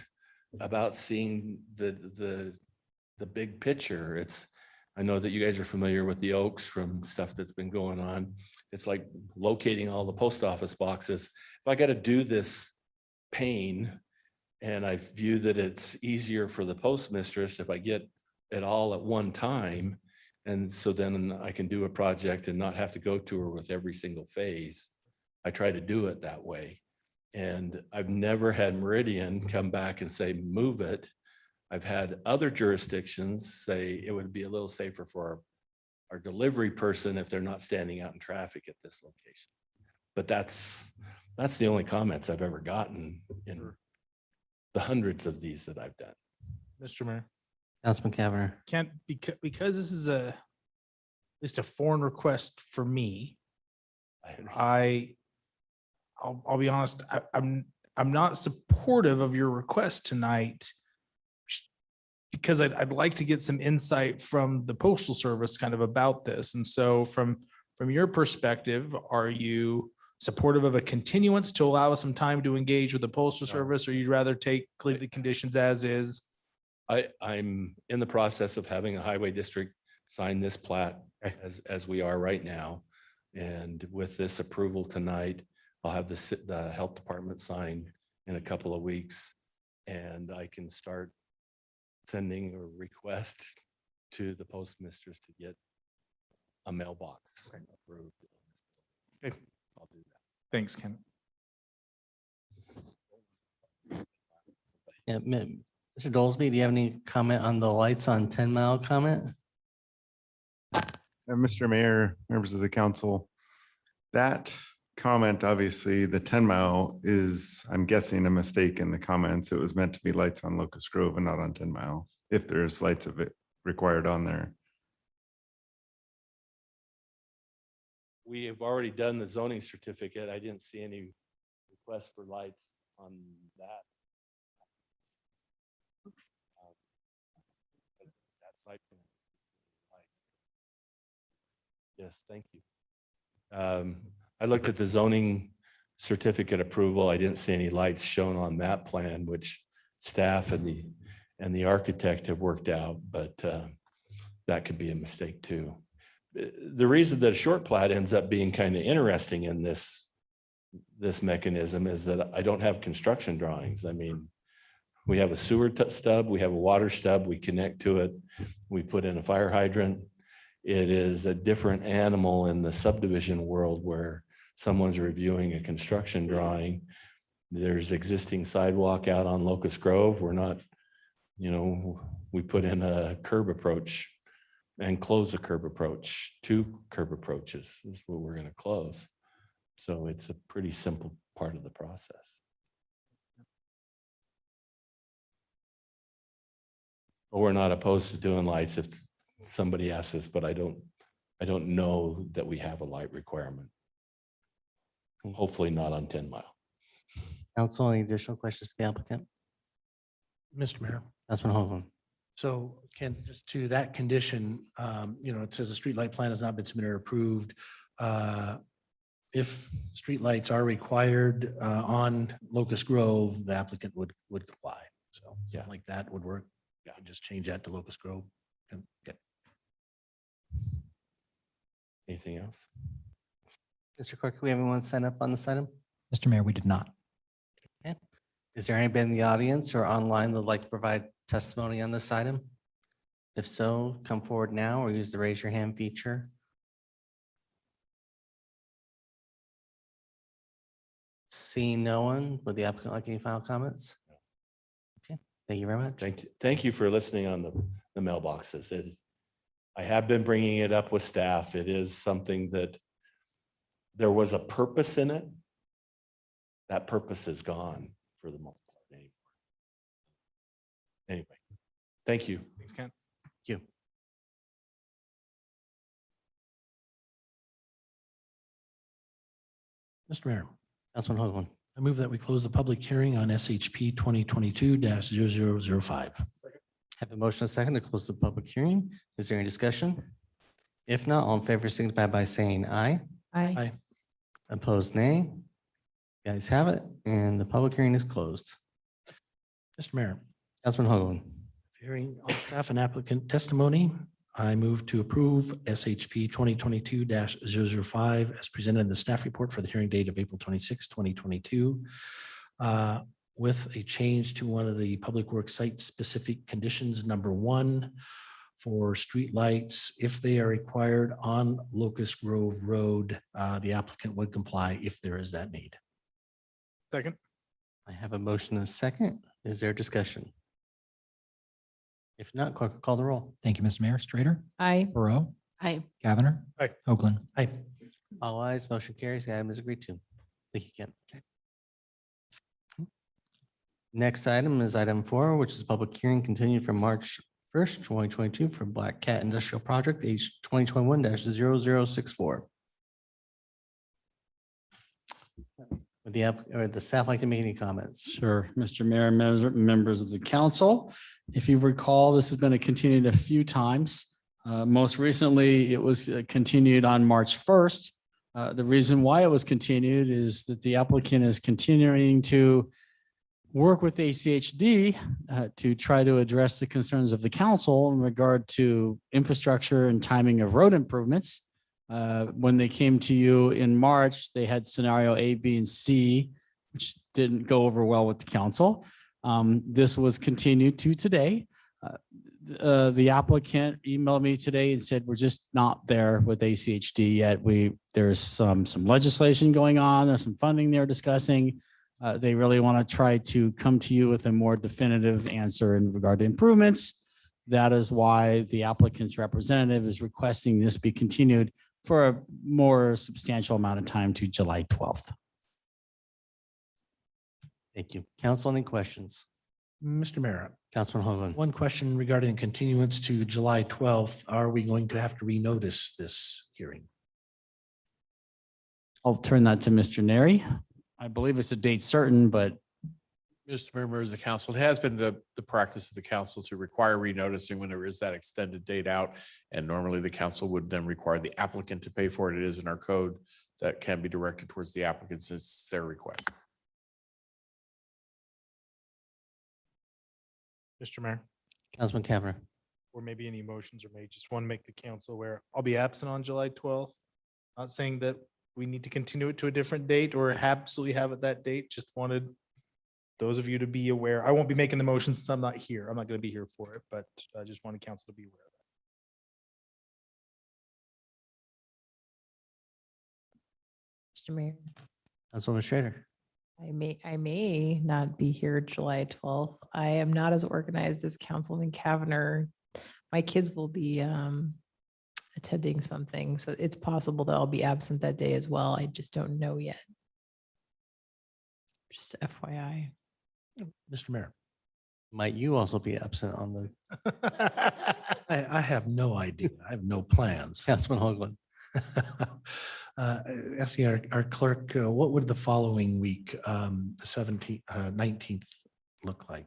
about seeing the big picture. I know that you guys are familiar with the Oaks from stuff that's been going on. It's like locating all the post office boxes. If I got to do this pain, and I view that it's easier for the postmistress if I get it all at one time, and so then I can do a project and not have to go to her with every single phase. I try to do it that way. And I've never had Meridian come back and say, move it. I've had other jurisdictions say it would be a little safer for our delivery person if they're not standing out in traffic at this location. But that's the only comments I've ever gotten in the hundreds of these that I've done. Mr. Mayor. Councilman Cavanagh. Can't, because this is at least a foreign request for me. I'll be honest, I'm not supportive of your request tonight because I'd like to get some insight from the Postal Service kind of about this. And so from your perspective, are you supportive of a continuance to allow us some time to engage with the Postal Service, or you'd rather leave the conditions as is? I'm in the process of having a highway district sign this plat as we are right now. And with this approval tonight, I'll have the health department sign in a couple of weeks, and I can start sending a request to the postmistress to get a mailbox approved. Okay. I'll do that. Thanks, Ken. Yeah, Mr. Dolsby, do you have any comment on the lights on 10 Mile comment? Mr. Mayor, members of the council, that comment, obviously, the 10 Mile is, I'm guessing, a mistake in the comments. It was meant to be lights on Locust Grove and not on 10 Mile, if there's lights of it required on there. We have already done the zoning certificate. I didn't see any requests for lights on that. That site plan. Yes, thank you. I looked at the zoning certificate approval. I didn't see any lights shown on that plan, which staff and the architect have worked out, but that could be a mistake too. The reason that a short plat ends up being kind of interesting in this mechanism is that I don't have construction drawings. I mean, we have a sewer stub, we have a water stub, we connect to it, we put in a fire hydrant. It is a different animal in the subdivision world where someone's reviewing a construction drawing. There's existing sidewalk out on Locust Grove. We're not, we put in a curb approach and close the curb approach. 2 curb approaches is what we're going to close. So it's a pretty simple part of the process. But we're not opposed to doing lights if somebody asks us, but I don't know that we have a light requirement. Hopefully not on 10 Mile. Council, any additional questions for the applicant? Mr. Mayor. Councilman Hoagland. So Ken, just to that condition, it says a streetlight plan has not been submitted or approved. If streetlights are required on Locust Grove, the applicant would comply. So something like that would work. Yeah, just change that to Locust Grove. Okay. Anything else? Mr. Clerk, we have anyone sign up on this item? Mr. Mayor, we did not. Okay. Is there anybody in the audience or online that would like to provide testimony on this item? If so, come forward now or use the raise your hand feature. Seeing no one, would the applicant like any final comments? Okay, thank you very much. Thank you for listening on the mailboxes. I have been bringing it up with staff. It is something that there was a purpose in it. That purpose is gone for the most part anyway. Thank you. Thanks, Ken. Thank you. Mr. Mayor. Councilman Hoagland. I move that we close the public hearing on SHP 2022-0005. Have a motion and a second to close the public hearing. Is there any discussion? If not, all in favor signify by saying aye. Aye. Opposed, nay. The ayes have it, and the public hearing is closed. Mr. Mayor. Councilman Hoagland. Hearing all staff and applicant testimony, I move to approve SHP 2022-005 as presented in the staff report for the hearing date of April 26, 2022, with a change to one of the public works site specific conditions, number 1, for streetlights. If they are required on Locust Grove Road, the applicant would comply if there is that need. Second. I have a motion and a second. Is there discussion? If not, clerk will call the roll. Thank you, Mr. Mayor. Strater, Aye. Burrow, Aye. Cavanagh. Aye. Hoagland. Aye. All ayes, motion carries. The item is agreed to. Thank you, Ken. Next item is item 4, which is a public hearing continued from March 1st, 2022 for Black Cat Industrial Project H 2021-0064. Would the app or the staff like to make any comments? Sure, Mr. Mayor, members of the council. If you recall, this has been continued a few times. Most recently, it was continued on March 1st. The reason why it was continued is that the applicant is continuing to work with ACHD to try to address the concerns of the council in regard to infrastructure and timing of road improvements. When they came to you in March, they had scenario A, B, and C, which didn't go over well with the council. This was continued to today. The applicant emailed me today and said, we're just not there with ACHD yet. There's some legislation going on. There's some funding they're discussing. They really want to try to come to you with a more definitive answer in regard to improvements. That is why the applicant's representative is requesting this be continued for a more substantial amount of time to July 12th. Thank you. Council, any questions? Mr. Mayor. Councilman Hoagland. One question regarding continuance to July 12th. Are we going to have to renotice this hearing? I'll turn that to Mr. Neri. I believe it's a date certain, but Mr. Mayor, members of the council, it has been the practice of the council to require renoticing when there is that extended date out. And normally the council would then require the applicant to pay for it. It is in our code. that can be directed towards the applicants. It's their request. Mr. Mayor, Councilman Cavanagh. or maybe any motions are made, just want to make the council aware. I'll be absent on July 12th. Not saying that we need to continue it to a different date or absolutely have it that date. Just wanted those of you to be aware. I won't be making the motion since I'm not here. I'm not going to be here for it, but I just wanted council to be aware of that. Mr. Mayor, Councilwoman Schrader. I may not be here July 12th. I am not as organized as Councilman Cavanagh. My kids will be attending something, so it's possible that I'll be absent that day as well. I just don't know yet. Just FYI. Mr. Mayor. Might you also be absent on the I have no idea. I have no plans. Councilman Hoagland? Asking our clerk, what would the following week, the 17th, 19th look like?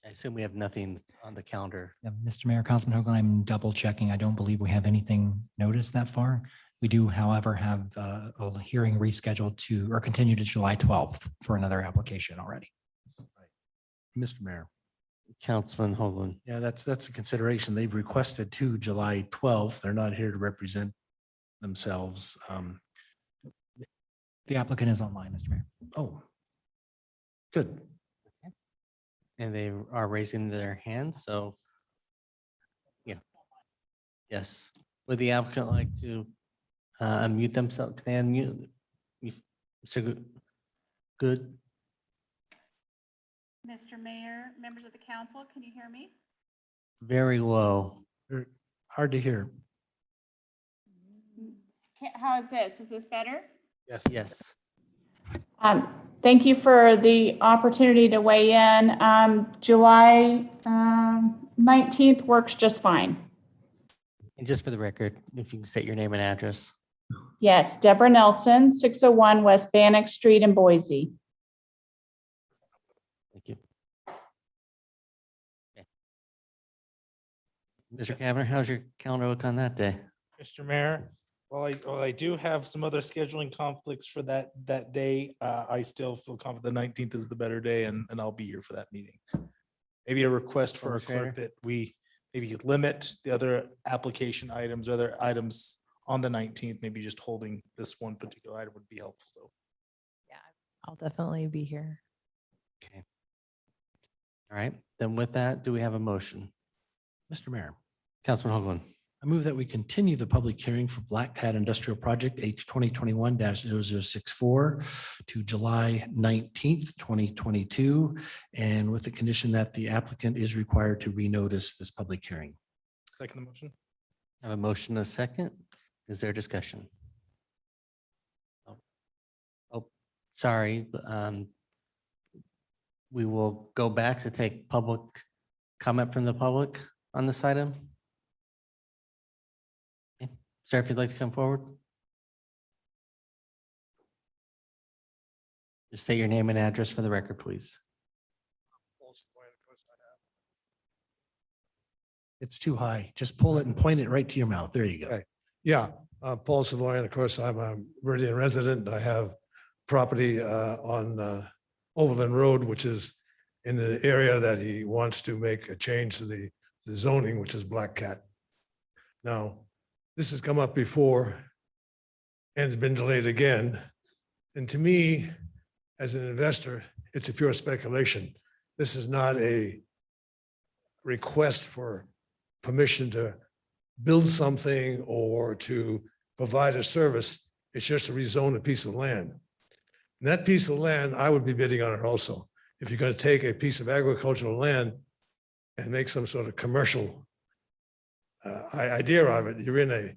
I assume we have nothing on the calendar. Yeah, Mr. Mayor, Councilman Hoagland, I'm double checking. I don't believe we have anything noticed that far. We do, however, have a hearing rescheduled to, or continue to July 12th for another application already. Mr. Mayor. Councilman Hoagland. Yeah, that's a consideration. They've requested to July 12th. They're not here to represent themselves. The applicant is online, Mr. Mayor. Oh, good. And they are raising their hands, so. Yeah. Yes. Would the applicant like to unmute themselves? Can they unmute? Mr. Good. Mr. Mayor, members of the council, can you hear me? Very low. Hard to hear. How is this? Is this better? Yes. Yes. Thank you for the opportunity to weigh in. July 19th works just fine. And just for the record, if you can state your name and address. Yes, Deborah Nelson, 601 West Bannock Street in Boise. Thank you. Okay. Mr. Cavanagh, how's your calendar look on that day? Mr. Mayor, while I do have some other scheduling conflicts for that day, I still feel confident the 19th is the better day and I'll be here for that meeting. Maybe a request for a clerk that we maybe limit the other application items, other items on the 19th, maybe just holding this one particular item would be helpful though. Yeah, I'll definitely be here. Okay. All right, then with that, do we have a motion? Mr. Mayor. Councilman Hoagland. I move that we continue the public hearing for Blackpad Industrial Project H 2021-0064 to July 19th, 2022, and with the condition that the applicant is required to renotice this public hearing. Second the motion. I have a motion and a second. Is there discussion? Oh, sorry. We will go back to take public comment from the public on this item. Okay. Sir, if you'd like to come forward. Just say your name and address for the record, please. It's too high. Just pull it and point it right to your mouth. There you go. Okay. Yeah, Paul Savoy, and of course, I'm a Meridian resident. I have property on Overland Road, which is in the area that he wants to make a change to the zoning, which is Black Cat. Now, this has come up before and it's been delayed again. And to me, as an investor, it's a pure speculation. This is not a request for permission to build something or to provide a service. It's just to rezone a piece of land. And that piece of land, I would be bidding on it also. If you're going to take a piece of agricultural land and make some sort of commercial idea out of it, you're in a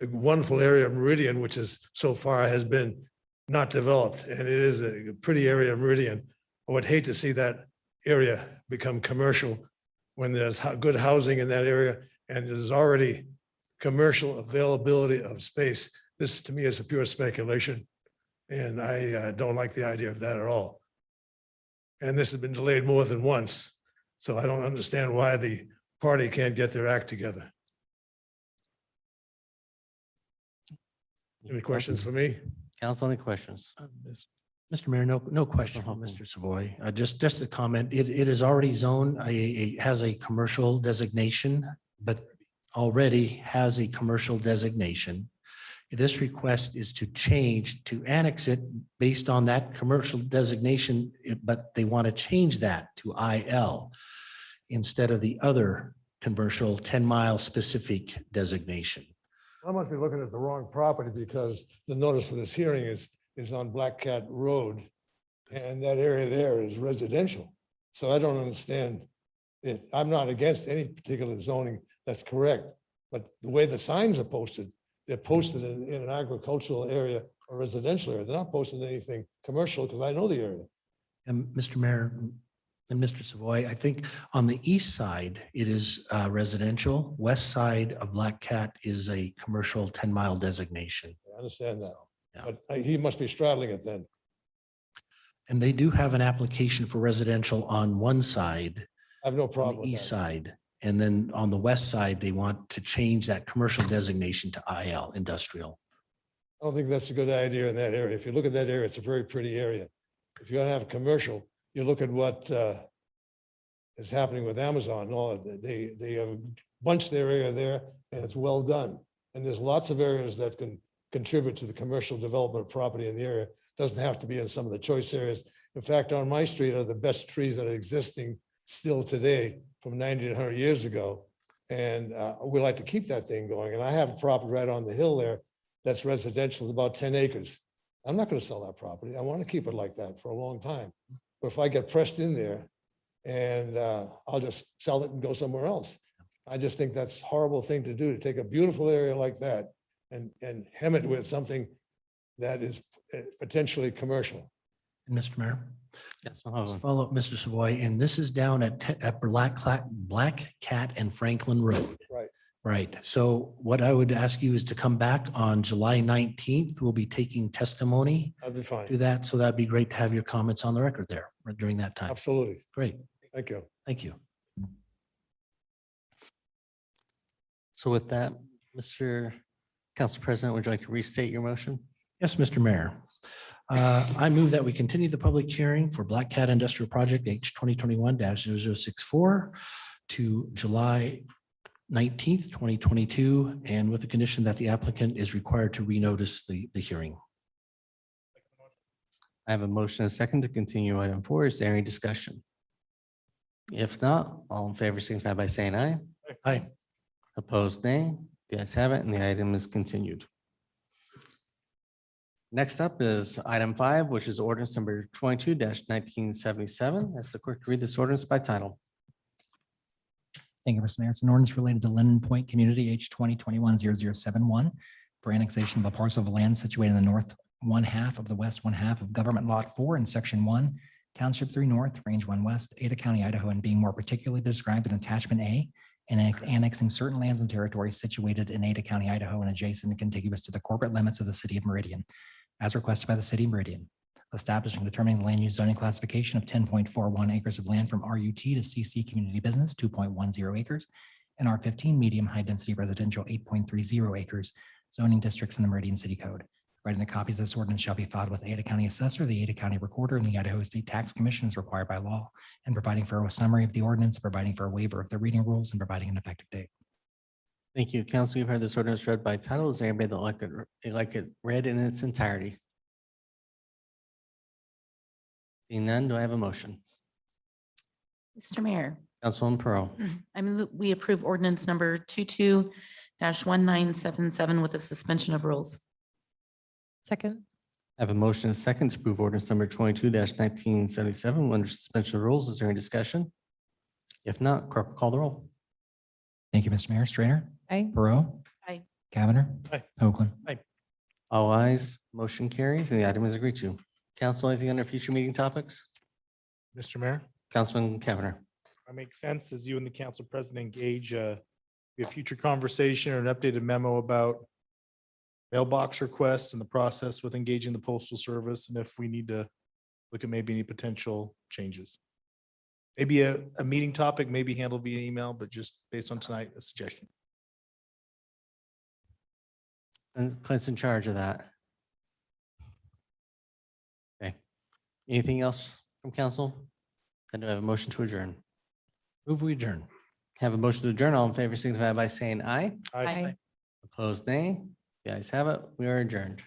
wonderful area of Meridian, which is so far has been not developed. And it is a pretty area of Meridian. I would hate to see that area become commercial when there's good housing in that area and there's already commercial availability of space. This to me is a pure speculation. And I don't like the idea of that at all. And this has been delayed more than once. So I don't understand why the party can't get their act together. Any questions for me? Council, any questions? Mr. Mayor, no question from Mr. Savoy. Just a comment. It is already zoned, has a commercial designation, but already has a commercial designation. This request is to change, to annex it based on that commercial designation, but they want to change that to IL instead of the other commercial 10-mile specific designation. I must be looking at the wrong property because the notice for this hearing is on Blackcat Road. And that area there is residential. So I don't understand it. I'm not against any particular zoning. That's correct. But the way the signs are posted, they're posted in an agricultural area or residential area. They're not posted in anything commercial because I know the area. And Mr. Mayor and Mr. Savoy, I think on the east side, it is residential. West side of Black Cat is a commercial 10-mile designation. I understand that. Yeah. But he must be straddling it then. And they do have an application for residential on one side, I have no on problem the with east that. side. And then on the west side, they want to change that commercial designation to IL, industrial. I don't think that's a good idea in that area. If you look at that area, it's a very pretty area. If you're gonna have commercial, you look at what is happening with Amazon. No, they have bunched their area there and it's well done. And there's lots of areas that can contribute to the commercial development of property in the area. Doesn't have to be in some of the choice areas. In fact, on my street are the best trees that are existing still today from 90 to 100 years ago. And we like to keep that thing going. And I have a property right on the hill there that's residential, about 10 acres. I'm not going to sell that property. I want to keep it like that for a long time. But if I get pressed in there and I'll just sell it and go somewhere else. I just think that's a horrible thing to do, to take a beautiful area like that and hem it with something that is potentially commercial. And Mr. Mayor? Yes. Follow up, Mr. Savoy, and this is down at Black Cat and Franklin Road. Right. Right. So what I would ask you is to come back on July 19th. We'll be taking testimony That'd be fine. to that. So that'd be great to have your comments on the record there during that time. Absolutely. Great. Thank you. Thank you. So with that, Mr. Council President, would you like to restate your motion? Yes, Mr. Mayor. I move that we continue the public hearing for Black Cat Industrial Project H 2021-0064 to July 19th, 2022, and with the condition that the applicant is required to renotice the hearing. I have a motion and a second to continue item 4. Is there any discussion? If not, all in favor signify by saying aye. Aye. Opposed, nay. The ayes have it, and the item is continued. Next up is item 5, which is ordinance number 22-1977. Ask the clerk to read this ordinance by title. Thank you, Mr. Mayor. It's an ordinance related to Linden Point Community H 2021-0071 for annexation of a parcel of land situated in the north one half of the west one half of Government Lot 4 in Section 1, Township 3 North, Range 1 West, Ada County, Idaho, and being more particularly described in Attachment A, and annexing certain lands and territories situated in Ada County, Idaho, and adjacent and contiguous to the corporate limits of the city of Meridian, as requested by the city of Meridian, establishing and determining the land use zoning classification of 10.41 acres of land from RUT to CC Community Business, 2.10 acres, and R15 Medium High Density Residential, 8.30 acres, zoning districts in the Meridian City Code. Writing the copies of this ordinance shall be filed with the Ada County Assessor, the Ada County Recorder, and the Idaho State Tax Commission as required by law, and providing for a summary of the ordinance, providing for a waiver of the reading rules, and providing an effective date. Thank you. Council, you've heard this ordinance read by title. Is there anybody that like it read in its entirety? Seeing none, do I have a motion? Mr. Mayor, Councilwoman Pearl. I move that we approve ordinance number 22-1977 with a suspension of rules. Second. I have a motion and a second to approve ordinance number 22-1977 under suspension of rules. Is there any discussion? If not, clerk will call the roll. Thank you, Mr. Mayor. Strainer. Aye. Perot. Aye. Cavanagh. Aye. Hoagland. All ayes, motion carries, and the item is agreed to. Council, anything under future meeting topics? Mr. Mayor, Councilman Cavanagh. that makes sense as you and the council president engage a future conversation or an updated memo about mailbox requests and the process with engaging the postal service, and if we need to look at maybe any potential changes. Maybe a meeting topic may be handled via email, but just based on tonight, a suggestion. And Clint's in charge of that. Okay. Anything else from council? Then do I have a motion to adjourn? Move we adjourn. Have a motion to adjourn. All in favor, signify by saying aye. Aye. Opposed, nay. The ayes have it. We are adjourned.